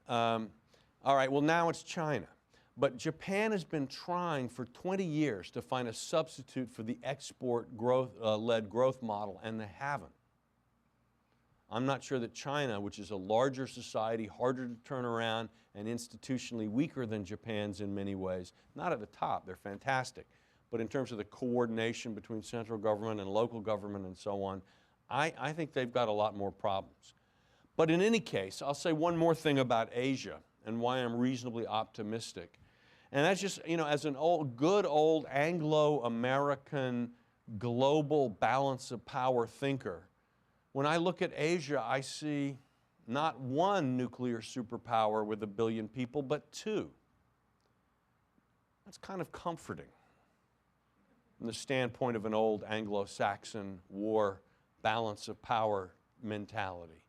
right, well, now it's China. But Japan has been trying for 20 years to find a substitute for the export-led growth model, and they haven't. I'm not sure that China, which is a larger society, harder to turn around, and institutionally weaker than Japan's in many ways, not at the top, they're fantastic, but in terms of the coordination between central government and local government and so on, I think they've got a lot more problems. But in any case, I'll say one more thing about Asia and why I'm reasonably optimistic. And that's just, you know, as an good old Anglo-American global balance of power thinker, when I look at Asia, I see not one nuclear superpower with 1 billion people, but 2. That's kind of comforting from the standpoint of an old Anglo-Saxon war balance of power mentality.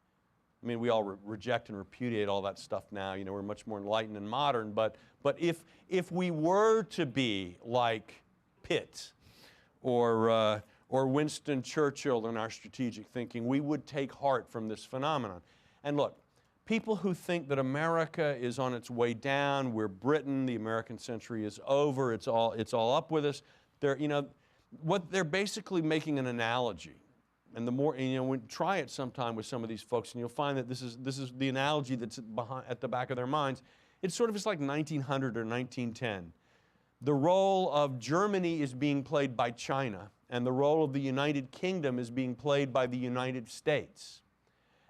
I mean, we all reject and repudiate all that stuff now. You know, we're much more enlightened and modern. But if we were to be like Pitt or Winston Churchill in our strategic thinking, we would take heart from this phenomenon. And look, people who think that America is on its way down, we're Britain, the American century is over, it's all up with us. They're basically making an analogy. And the more, try it sometime with some of these folks, and you'll find that this is the analogy that's at the back of their minds. It's sort of just like 1900 or 1910. The role of Germany is being played by China, and the role of the United Kingdom is being played by the United States.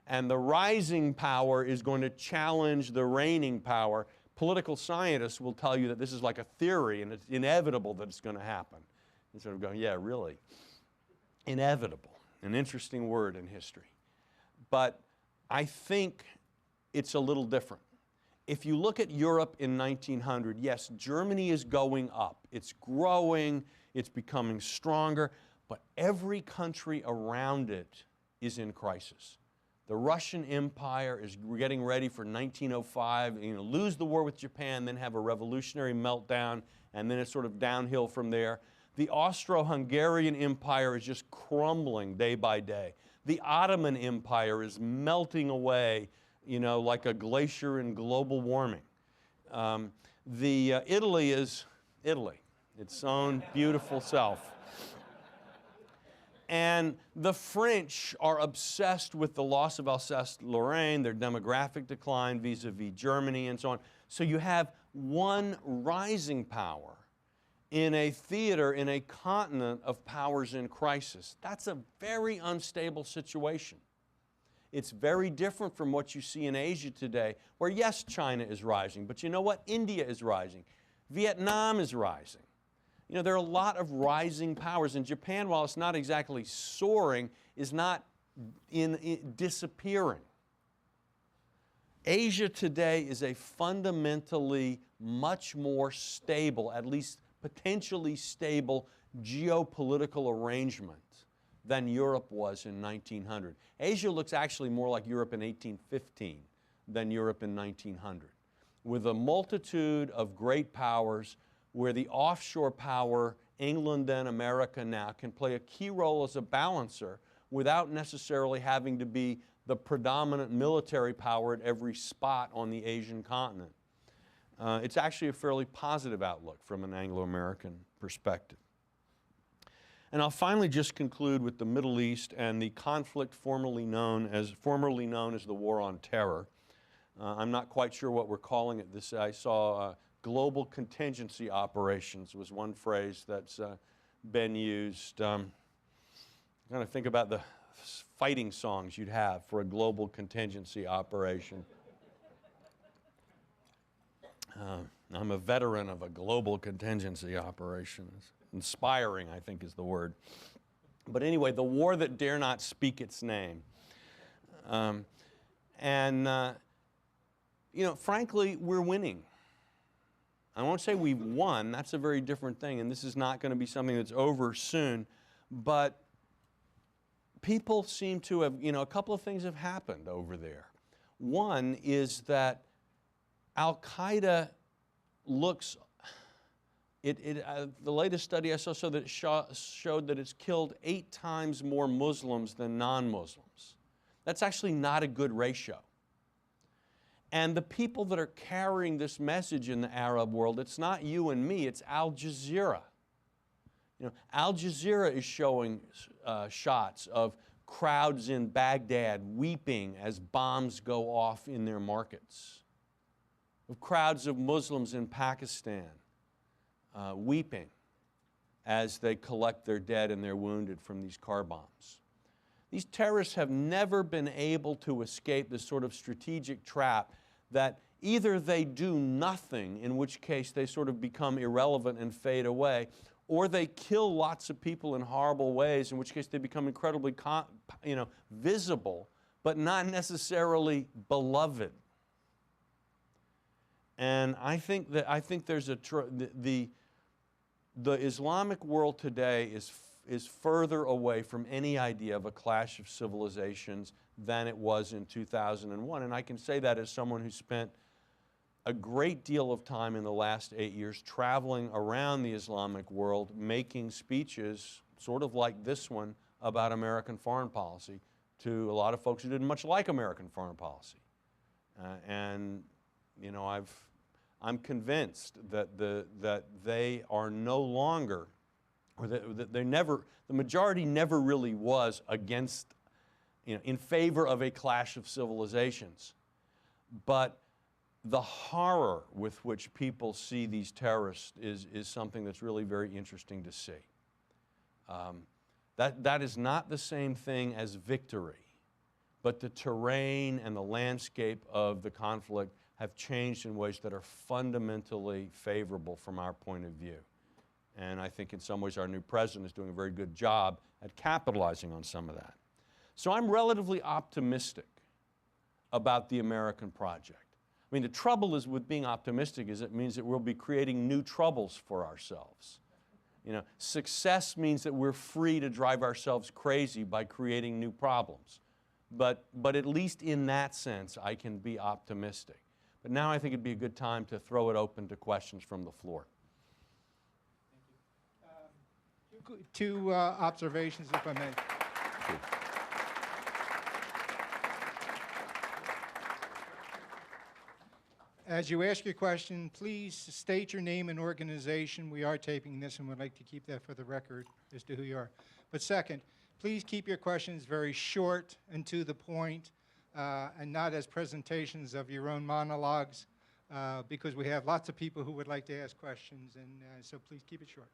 And the rising power is going to challenge the reigning power. Political scientists will tell you that this is like a theory, and it's inevitable that it's going to happen. And sort of going, yeah, really, inevitable. An interesting word in history. But I think it's a little different. If you look at Europe in 1900, yes, Germany is going up. It's growing, it's becoming stronger, but every country around it is in crisis. The Russian Empire is getting ready for 1905, lose the war with Japan, then have a revolutionary meltdown, and then it's sort of downhill from there. The Austro-Hungarian Empire is just crumbling day by day. The Ottoman Empire is melting away, like a glacier in global warming. Italy is Italy, its own beautiful self. And the French are obsessed with the loss of Alsace-Lorraine, their demographic decline vis-a-vis Germany and so on. So you have one rising power in a theater, in a continent of powers in crisis. That's a very unstable situation. It's very different from what you see in Asia today, where yes, China is rising, but you know what? India is rising. Vietnam is rising. You know, there are a lot of rising powers, and Japan, while it's not exactly soaring, is not disappearing. Asia today is a fundamentally much more stable, at least potentially stable, geopolitical arrangement than Europe was in 1900. Asia looks actually more like Europe in 1815 than Europe in 1900, with a multitude of great powers where the offshore power, England and America now, can play a key role as a balancer without necessarily having to be the predominant military power at every spot on the Asian continent. It's actually a fairly positive outlook from an Anglo-American perspective. And I'll finally just conclude with the Middle East and the conflict formerly known as the War on Terror. I'm not quite sure what we're calling it. I saw global contingency operations was one phrase that's been used. I'm trying to think about the fighting songs you'd have for a global contingency operation. I'm a veteran of a global contingency operation. Inspiring, I think, is the word. But anyway, the war that dare not speak its name. You know, frankly, we're winning. I won't say we've won. That's a very different thing, and this is not going to be something that's over soon. But people seem to have, you know, a couple of things have happened over there. One is that Al-Qaeda looks, the latest study I saw showed that it's killed 8 times more Muslims than non-Muslims. That's actually not a good ratio. And the people that are carrying this message in the Arab world, it's not you and me, it's Al Jazeera. You know, Al Jazeera is showing shots of crowds in Baghdad weeping as bombs go off in their markets, of crowds of Muslims in Pakistan weeping as they collect their dead and their wounded from these car bombs. These terrorists have never been able to escape this sort of strategic trap that either they do nothing, in which case they sort of become irrelevant and fade away, or they kill lots of people in horrible ways, in which case they become incredibly visible, but not necessarily beloved. And I think there's the Islamic world today is further away from any idea of a clash of civilizations than it was in 2001. And I can say that as someone who spent a great deal of time in the last 8 years traveling around the Islamic world, making speeches, sort of like this one, about American foreign policy to a lot of folks who didn't much like American foreign policy. And you know, I'm convinced that they are no longer, or that the majority never really was against, you know, in favor of a clash of civilizations. But the horror with which people see these terrorists is something that's really very interesting to see. That is not the same thing as victory, but the terrain and the landscape of the conflict have changed in ways that are fundamentally favorable from our point of view. And I think in some ways our new president is doing a very good job at capitalizing on some of that. So I'm relatively optimistic about the American project. I mean, the trouble is with being optimistic is it means that we'll be creating new troubles for ourselves. You know, success means that we're free to drive ourselves crazy by creating new problems. But at least in that sense, I can be optimistic. But now I think it'd be a good time to throw it open to questions from the floor. Thank you. Two observations, if I may. Sure. As you ask your question, please state your name and organization. We are taping this and would like to keep that for the record as to who you are. But second, please keep your questions very short and to the point, and not as presentations of your own monologues. because we have lots of people who would like to ask questions, and so please keep it short.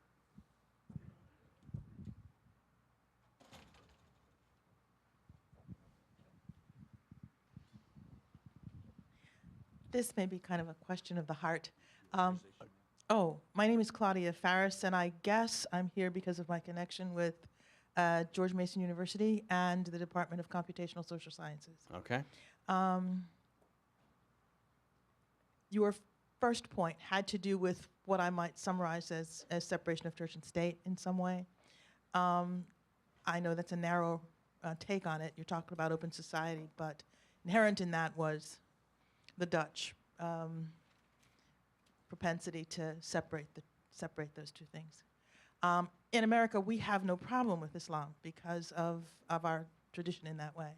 This may be kind of a question of the heart. My name is Claudia Farris, and I guess I'm here because of my connection with George Mason University and the Department of Computational Social Sciences. Okay. Your first point had to do with what I might summarize as separation of church and state in some way. I know that's a narrow take on it. You're talking about open society, but inherent in that was the Dutch propensity to separate those two things. In America, we have no problem with Islam because of our tradition in that way.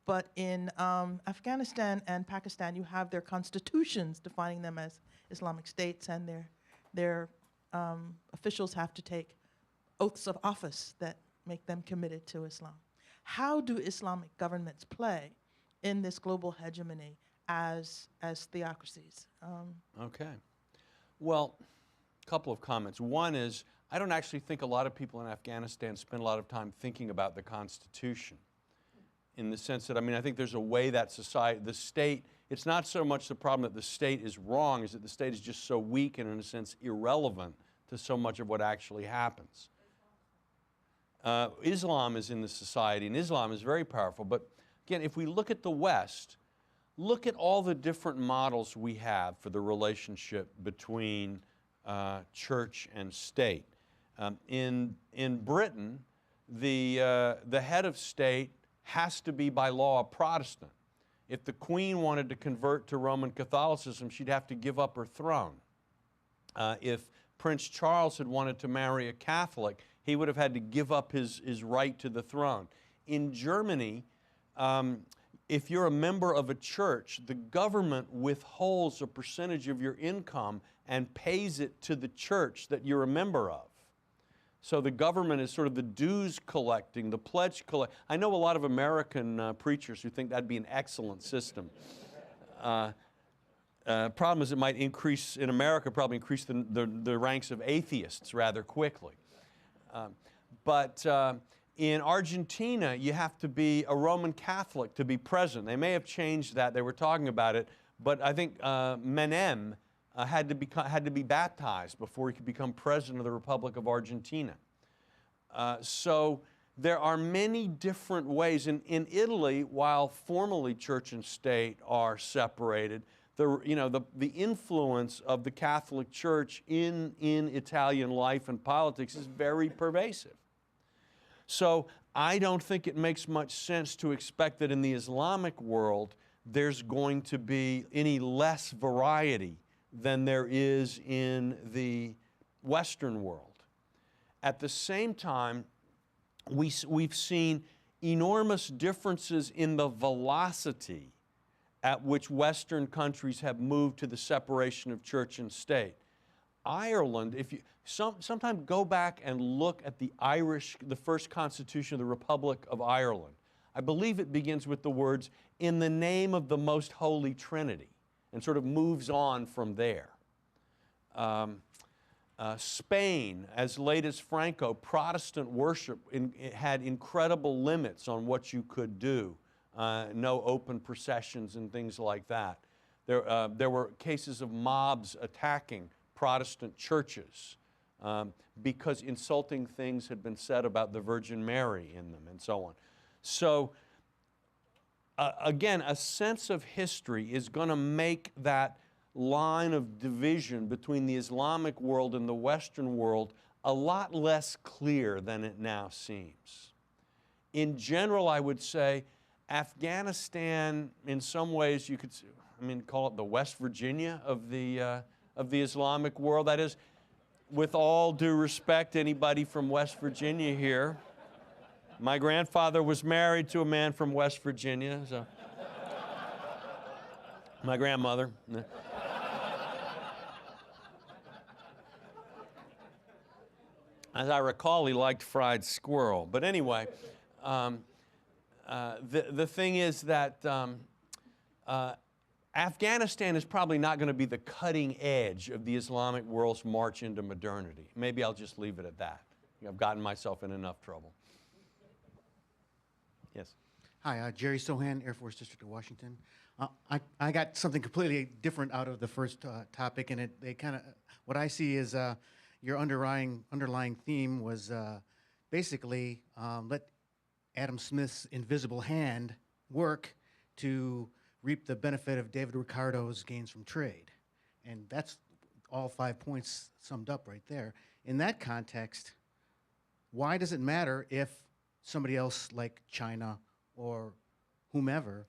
But in Afghanistan and Pakistan, you have their constitutions defining them as Islamic states, and their officials have to take oaths of office that make them committed to Islam. How do Islamic governments play in this global hegemony as theocracies? Okay. Well, a couple of comments. One is, I don't actually think a lot of people in Afghanistan spend a lot of time thinking about the Constitution, in the sense that, I think there's a way that society, the state, it's not so much the problem that the state is wrong, as that the state is just so weak and, in a sense, irrelevant to so much of what actually happens. Islam is in the society, and Islam is very powerful. But again, if we look at the West, look at all the different models we have for the relationship between church and state. In Britain, the head of state has to be by law a Protestant. If the Queen wanted to convert to Roman Catholicism, she'd have to give up her throne. If Prince Charles had wanted to marry a Catholic, he would have had to give up his right to the throne. In Germany, if you're a member of a church, the government withholds a percentage of your income and pays it to the church that you're a member of. So the government is sort of the dues collecting, the pledge collecting. I know a lot of American preachers who think that'd be an excellent system. Problem is it might increase, in America, probably increase the ranks of atheists rather quickly. But in Argentina, you have to be a Roman Catholic to be president. They may have changed that. They were talking about it. But I think Menem had to be baptized before he could become president of the Republic of Argentina. So there are many different ways. In Italy, while formally church and state are separated, the influence of the Catholic Church in Italian life and politics is very pervasive. So I don't think it makes much sense to expect that in the Islamic world there's going to be any less variety than there is in the Western world. At the same time, we've seen enormous differences in the velocity at which Western countries have moved to the separation of church and state. Ireland, if you sometime go back and look at the first constitution of the Republic of Ireland. I believe it begins with the words, "In the name of the most holy Trinity," and sort of moves on from there. Spain, as late as Franco, Protestant worship had incredible limits on what you could do. No open processions and things like that. There were cases of mobs attacking Protestant churches because insulting things had been said about the Virgin Mary in them and so on. So again, a sense of history is going to make that line of division between the Islamic world and the Western world a lot less clear than it now seems. In general, I would say Afghanistan, in some ways, you could, call it the West Virginia of the Islamic world. That is, with all due respect, anybody from West Virginia here. My grandfather was married to a man from West Virginia, so. My grandmother. As I recall, he liked fried squirrel. But anyway, the thing is that Afghanistan is probably not going to be the cutting edge of the Islamic world's march into modernity. Maybe I'll just leave it at that. I've gotten myself in enough trouble. Yes. Hi, Jerry Sohan, Air Force District of Washington. I got something completely different out of the first topic, and what I see is your underlying theme was basically let Adam Smith's invisible hand work to reap the benefit of David Ricardo's gains from trade. And that's all 5 points summed up right there. In that context, why does it matter if somebody else like China or whomever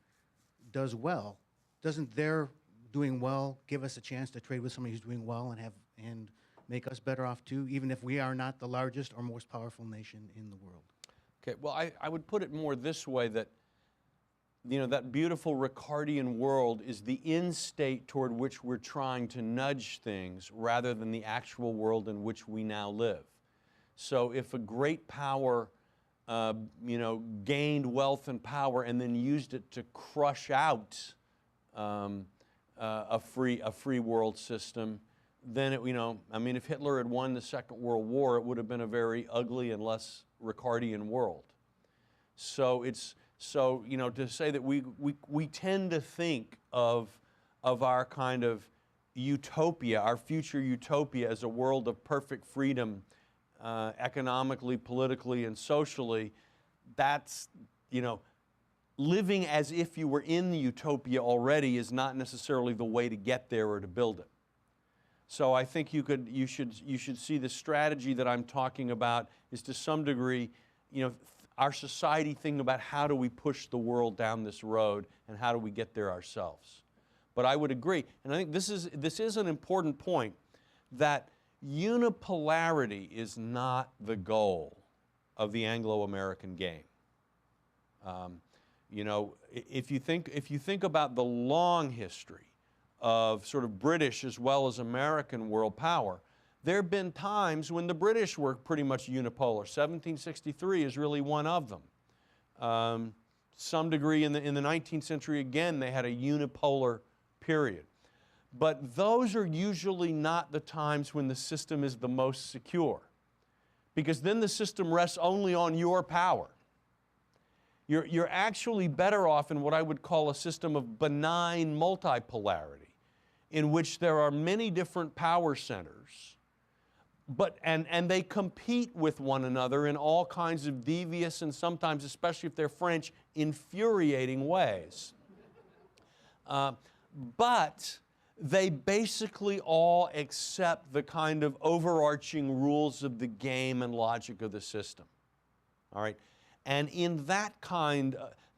does well? Doesn't their doing well give us a chance to trade with somebody who's doing well and make us better off too, even if we are not the largest or most powerful nation in the world? Okay, well, I would put it more this way, that that beautiful Ricardian world is the end state toward which we're trying to nudge things rather than the actual world in which we now live. So if a great power, gained wealth and power and then used it to crush out a free world system, then if Hitler had won the Second World War, it would have been a very ugly and less Ricardian world. So to say that we tend to think of our kind of utopia, our future utopia, as a world of perfect freedom, economically, politically, and socially. That's, living as if you were in the utopia already is not necessarily the way to get there or to build it. So I think you should see the strategy that I'm talking about is, to some degree, our society thinking about how do we push the world down this road and how do we get there ourselves. But I would agree, and I think this is an important point, that unipolarity is not the goal of the Anglo-American game. If you think about the long history of sort of British as well as American world power, there have been times when the British were pretty much unipolar. 1763 is really one of them. Some degree in the 19th century, again, they had a unipolar period. But those are usually not the times when the system is the most secure, because then the system rests only on your power. You're actually better off in what I would call a system of benign multipolarity, in which there are many different power centers, and they compete with one another in all kinds of devious and sometimes, especially if they're French, infuriating ways. But they basically all accept the kind of overarching rules of the game and logic of the system. All right? And in that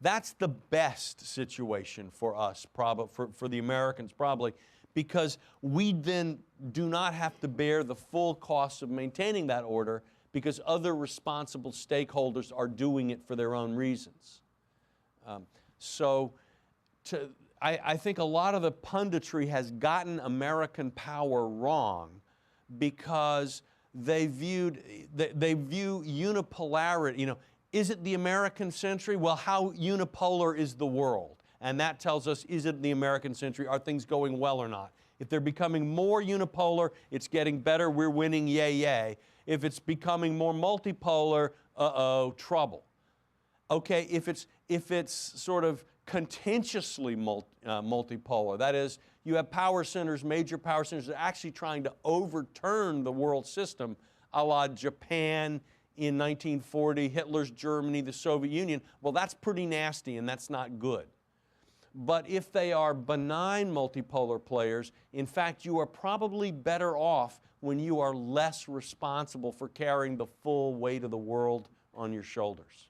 that's the best situation for us, for the Americans probably, because we then do not have to bear the full cost of maintaining that order, because other responsible stakeholders are doing it for their own reasons. I think a lot of the punditry has gotten American power wrong, because they view unipolarity, is it the American century? Well, how unipolar is the world? And that tells us, is it the American century? Are things going well or not? If they're becoming more unipolar, it's getting better, we're winning, yay, yay. If it's becoming more multipolar, uh-oh, trouble. Okay, if it's sort of contentiously multipolar, that is, you have power centers, major power centers, that are actually trying to overturn the world system, a la Japan in 1940, Hitler's Germany, the Soviet Union, well, that's pretty nasty and that's not good. But if they are benign multipolar players, in fact, you are probably better off when you are less responsible for carrying the full weight of the world on your shoulders.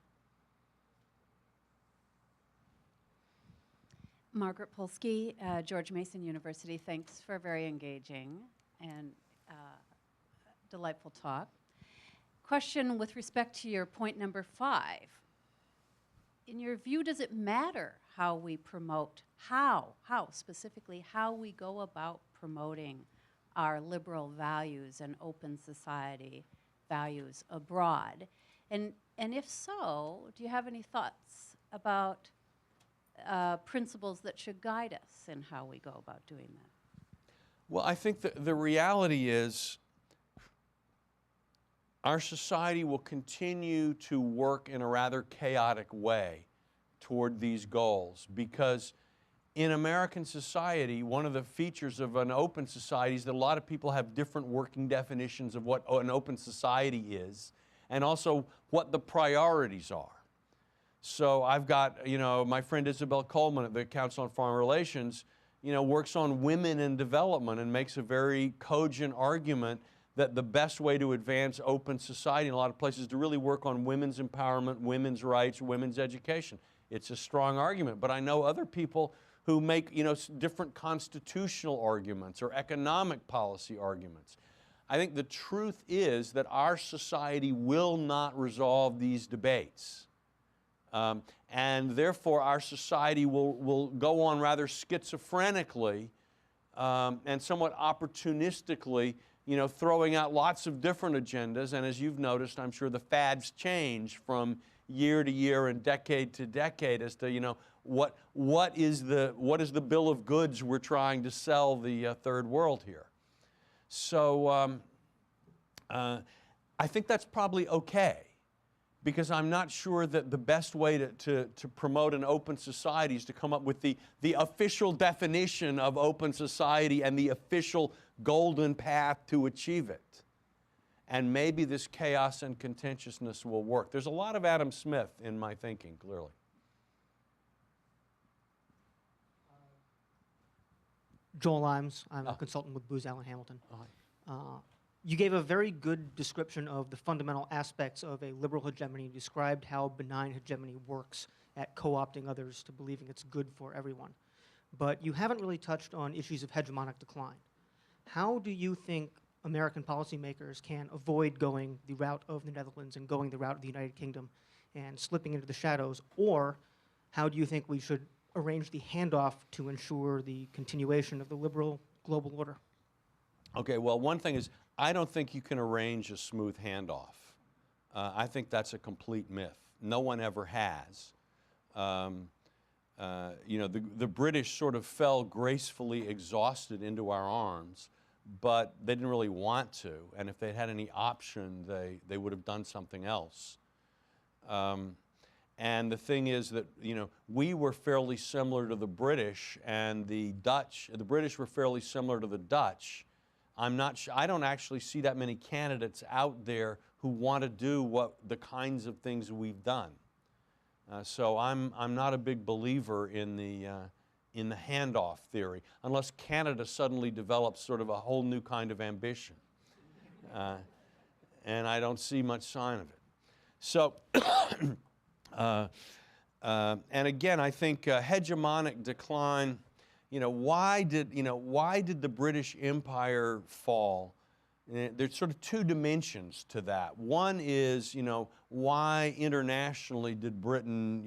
Margaret Polsky, George Mason University. Thanks for a very engaging and delightful talk. Question with respect to your point number 5. In your view, does it matter how we promote, how specifically, how we go about promoting our liberal values and open society values abroad? And if so, do you have any thoughts about principles that should guide us in how we go about doing that? Well, I think the reality is our society will continue to work in a rather chaotic way toward these goals, because in American society, one of the features of an open society is that a lot of people have different working definitions of what an open society is, and also what the priorities are. So I've got, my friend Isabel Coleman at the Council on Foreign Relations, works on women in development and makes a very cogent argument that the best way to advance open society in a lot of places is to really work on women's empowerment, women's rights, women's education. It's a strong argument, but I know other people who make, different constitutional arguments or economic policy arguments. I think the truth is that our society will not resolve these debates. And therefore, our society will go on rather schizophrenically and somewhat opportunistically, throwing out lots of different agendas. And as you've noticed, I'm sure the fads change from year to year and decade to decade as to, what is the bill of goods we're trying to sell the third world here. So I think that's probably okay, because I'm not sure that the best way to promote an open society is to come up with the official definition of open society and the official golden path to achieve it. And maybe this chaos and contentiousness will work. There's a lot of Adam Smith in my thinking, clearly. Joel Imes. I'm a consultant with Booz Allen Hamilton. You gave a very good description of the fundamental aspects of a liberal hegemony. You described how benign hegemony works at co-opting others to believing it's good for everyone. But you haven't really touched on issues of hegemonic decline. How do you think American policymakers can avoid going the route of the Netherlands and going the route of the United Kingdom and slipping into the shadows? Or how do you think we should arrange the handoff to ensure the continuation of the liberal global order? Okay, well, one thing is, I don't think you can arrange a smooth handoff. I think that's a complete myth. No one ever has. The British sort of fell gracefully exhausted into our arms, but they didn't really want to, and if they'd had any option, they would have done something else. And the thing is that, we were fairly similar to the British, and the British were fairly similar to the Dutch. I don't actually see that many candidates out there who want to do the kinds of things we've done. So I'm not a big believer in the handoff theory, unless Canada suddenly develops sort of a whole new kind of ambition. And I don't see much sign of it. So, and again, I think hegemonic decline, why did the British Empire fall? There's sort of two dimensions to that. One is, why internationally did Britain,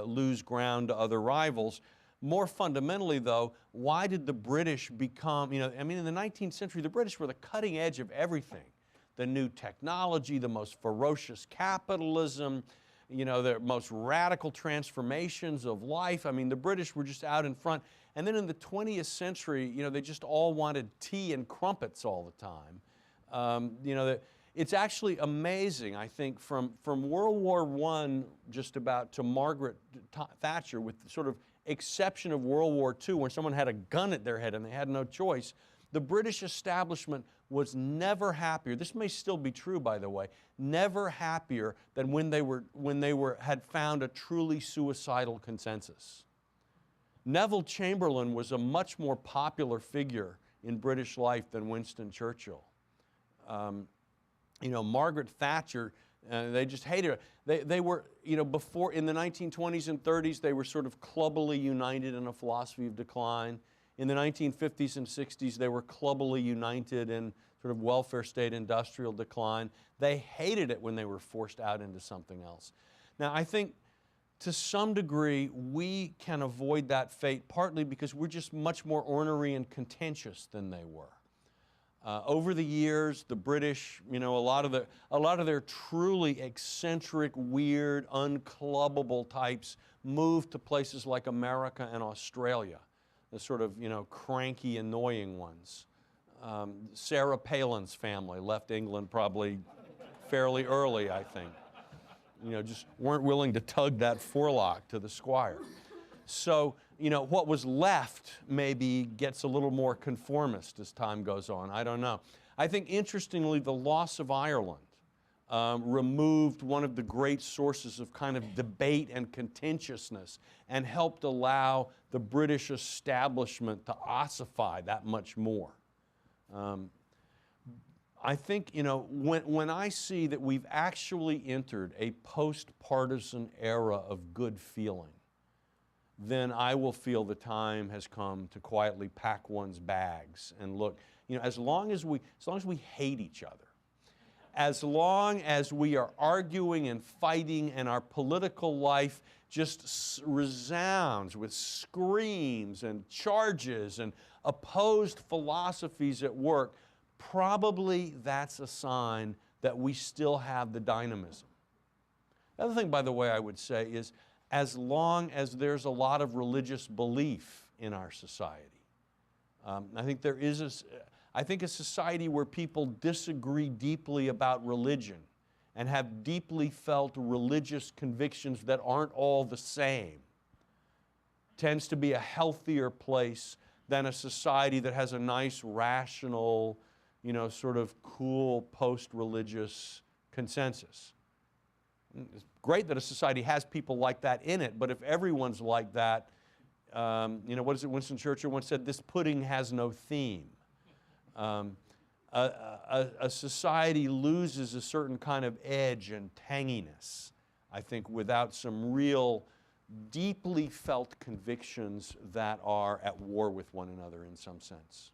lose ground to other rivals? More fundamentally, though, why did the British become, in the 19th century, the British were the cutting edge of everything. The new technology, the most ferocious capitalism, the most radical transformations of life. The British were just out in front. And then in the 20th century, they just all wanted tea and crumpets all the time. It's actually amazing, I think, from World War I just about to Margaret Thatcher, with the sort of exception of World War II, where someone had a gun at their head and they had no choice, the British establishment was never happier. This may still be true, by the way, never happier than when they had found a truly suicidal consensus. Neville Chamberlain was a much more popular figure in British life than Winston Churchill. Margaret Thatcher, they just hated her. They were, before, in the 1920s and 30s, they were sort of clubbily united in a philosophy of decline. In the 1950s and 60s, they were clubbily united in sort of welfare state industrial decline. They hated it when they were forced out into something else. Now, I think to some degree, we can avoid that fate, partly because we're just much more ornery and contentious than they were. Over the years, the British, a lot of their truly eccentric, weird, unclubbable types moved to places like America and Australia, the sort of, cranky, annoying ones. Sarah Palin's family left England probably fairly early, I think. Just weren't willing to tug that forelock to the squire. So, what was left maybe gets a little more conformist as time goes on. I don't know. I think, interestingly, the loss of Ireland removed one of the great sources of kind of debate and contentiousness and helped allow the British establishment to ossify that much more. I think, when I see that we've actually entered a post-partisan era of good feeling, then I will feel the time has come to quietly pack one's bags and look. As long as we hate each other, as long as we are arguing and fighting and our political life just resounds with screams and charges and opposed philosophies at work, probably that's a sign that we still have the dynamism. The other thing, by the way, I would say is, as long as there's a lot of religious belief in our society, I think a society where people disagree deeply about religion and have deeply felt religious convictions that aren't all the same tends to be a healthier place than a society that has a nice, rational, sort of cool, post-religious consensus. It's great that a society has people like that in it, but if everyone's like that, what is it Winston Churchill once said, this pudding has no theme. A society loses a certain kind of edge and tanginess, I think, without some real deeply felt convictions that are at war with one another in some sense.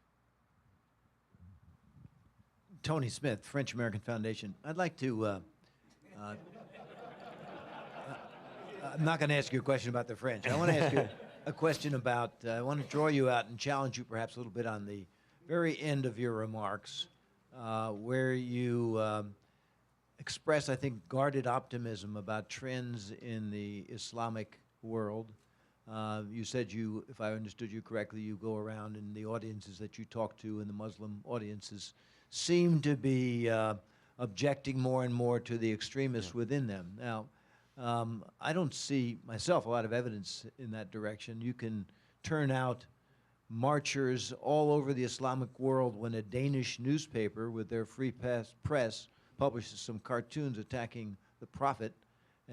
Tony Smith, French American Foundation. I'd like to, I'm not going to ask you a question about the French. I want to ask you a question about, I want to draw you out and challenge you perhaps a little bit on the very end of your remarks, where you express, I think, guarded optimism about trends in the Islamic world. You said if I understood you correctly, you go around and the audiences that you talk to and the Muslim audiences seem to be objecting more and more to the extremists within them. Now, I don't see myself a lot of evidence in that direction. You can turn out marchers all over the Islamic world when a Danish newspaper with their free press publishes some cartoons attacking the Prophet,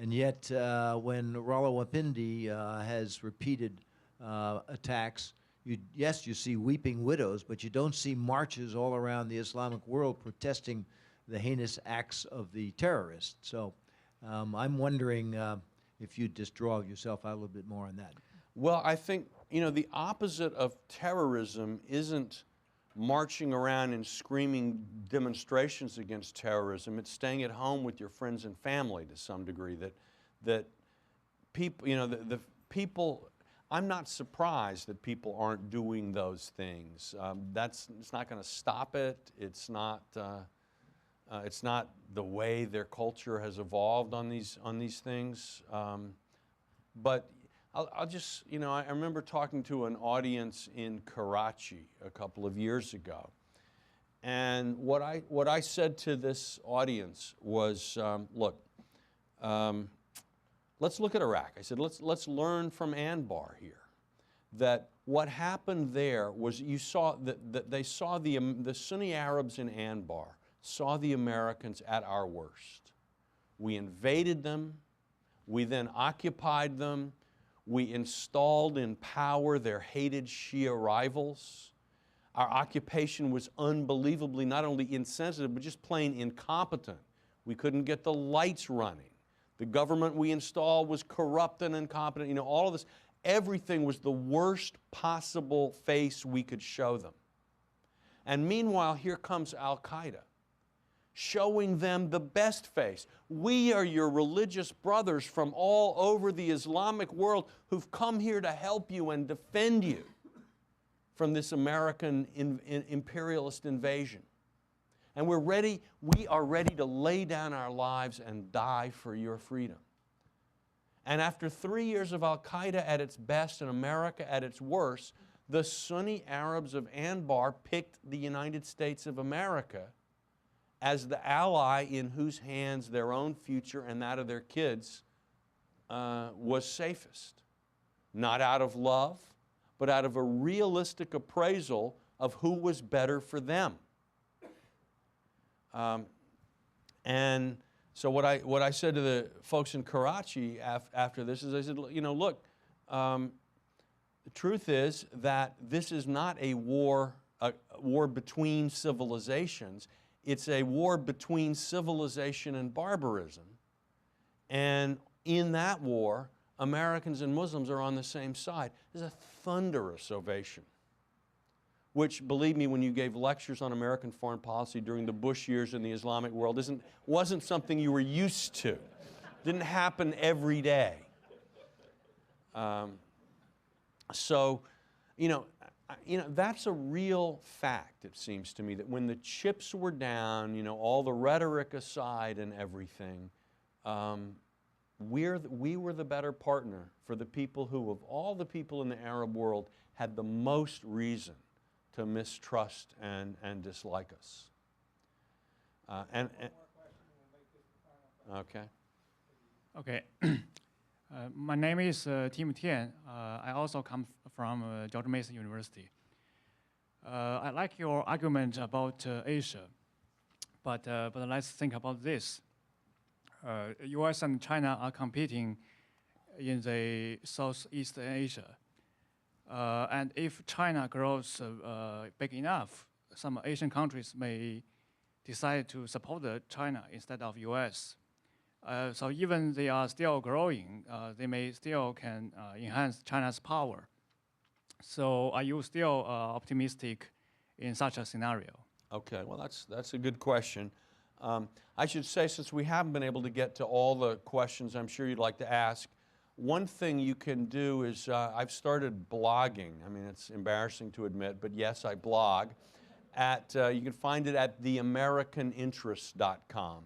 and yet when Rawalpindi has repeated attacks, yes, you see weeping widows, but you don't see marches all around the Islamic world protesting the heinous acts of the terrorists. So I'm wondering if you'd just draw yourself out a little bit more on that. Well, I think, the opposite of terrorism isn't marching around and screaming demonstrations against terrorism. It's staying at home with your friends and family to some degree. That people, the people, I'm not surprised that people aren't doing those things. It's not going to stop it. It's not the way their culture has evolved on these things. But I'll just, I remember talking to an audience in Karachi a couple of years ago. And what I said to this audience was, look, let's look at Iraq. I said, let's learn from Anbar here. That what happened there was you saw that they saw the Sunni Arabs in Anbar saw the Americans at our worst. We invaded them. We then occupied them. We installed in power their hated Shia rivals. Our occupation was unbelievably not only insensitive, but just plain incompetent. We couldn't get the lights running. The government we installed was corrupt and incompetent. All of this, everything was the worst possible face we could show them. And meanwhile, here comes Al-Qaeda, showing them the best face. We are your religious brothers from all over the Islamic world who've come here to help you and defend you. from this American imperialist invasion. And we are ready to lay down our lives and die for your freedom. And after 3 years of Al-Qaeda at its best and America at its worst, the Sunni Arabs of Anbar picked the United States of America as the ally in whose hands their own future and that of their kids was safest. Not out of love, but out of a realistic appraisal of who was better for them. And so what I said to the folks in Karachi after this is I said, you know, look, the truth is that this is not a war between civilizations. It's a war between civilization and barbarism. And in that war, Americans and Muslims are on the same side. There's a thunderous ovation, which, believe me, when you gave lectures on American foreign policy during the Bush years in the Islamic world, wasn't something you were used to. Didn't happen every day. So, that's a real fact, it seems to me, that when the chips were down, all the rhetoric aside and everything, we were the better partner for the people who, of all the people in the Arab world, had the most reason to mistrust and dislike us. Okay. Okay. My name is Tim Tian. I also come from George Mason University. I like your argument about Asia, but let's think about this. U.S. and China are competing in the Southeast Asia. And if China grows big enough, some Asian countries may decide to support China instead of U.S. So even they are still growing, they may still can enhance China's power. So are you still optimistic in such a scenario? Okay, well that's a good question. I should say, since we haven't been able to get to all the questions I'm sure you'd like to ask, one thing you can do is I've started blogging. I mean, it's embarrassing to admit, but yes, I blog. You can find it at theamericaninterest.com.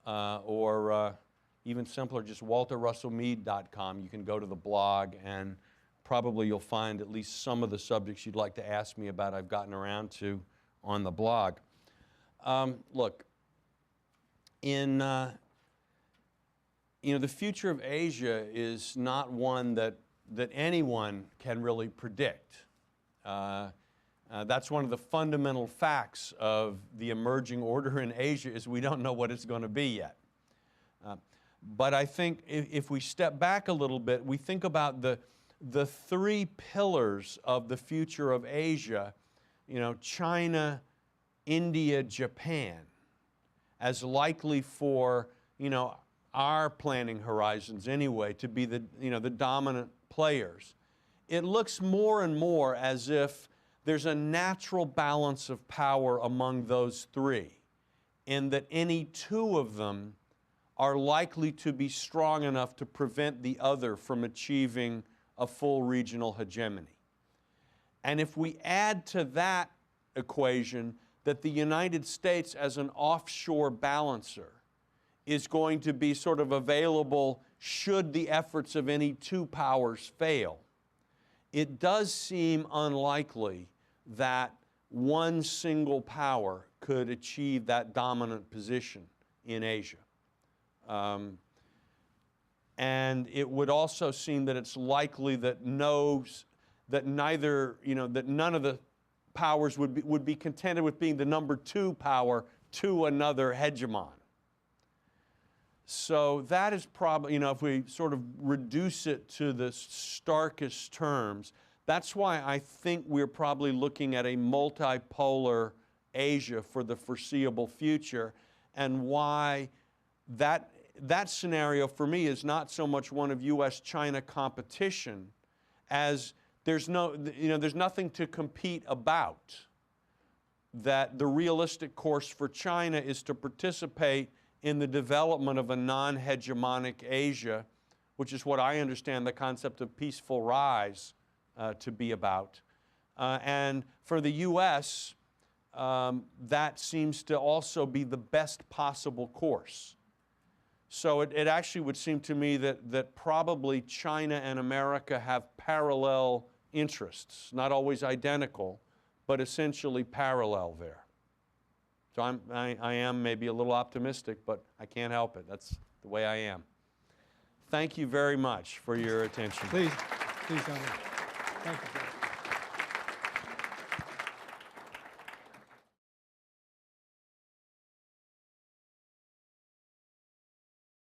Or even simpler, just walterrussellmead.com. You can go to the blog and probably you'll find at least some of the subjects you'd like to ask me about I've gotten around to on the blog. Look, the future of Asia is not one that anyone can really predict. That's one of the fundamental facts of the emerging order in Asia is we don't know what it's going to be yet. But I think if we step back a little bit, we think about the three pillars of the future of Asia, China, India, Japan, as likely for, our planning horizons anyway, to be the dominant players. It looks more and more as if there's a natural balance of power among those three, in that any two of them are likely to be strong enough to prevent the other from achieving a full regional hegemony. And if we add to that equation that the United States as an offshore balancer is going to be sort of available should the efforts of any two powers fail, it does seem unlikely that one single power could achieve that dominant position in Asia. And it would also seem that it's likely that none of the powers would be contented with being the number two power to another hegemon. So that is probably, if we sort of reduce it to the starkest terms, that's why I think we're probably looking at a multipolar Asia for the foreseeable future, and why that scenario for me is not so much one of U.S.-China competition as there's nothing to compete about. That the realistic course for China is to participate in the development of a non-hegemonic Asia, which is what I understand the concept of peaceful rise to be about. And for the U.S., that seems to also be the best possible course. So it actually would seem to me that probably China and America have parallel interests, not always identical, but essentially parallel there. So I am maybe a little optimistic, but I can't help it. That's the way I am. Thank you very much for your attention. Please, Tony. Thank you.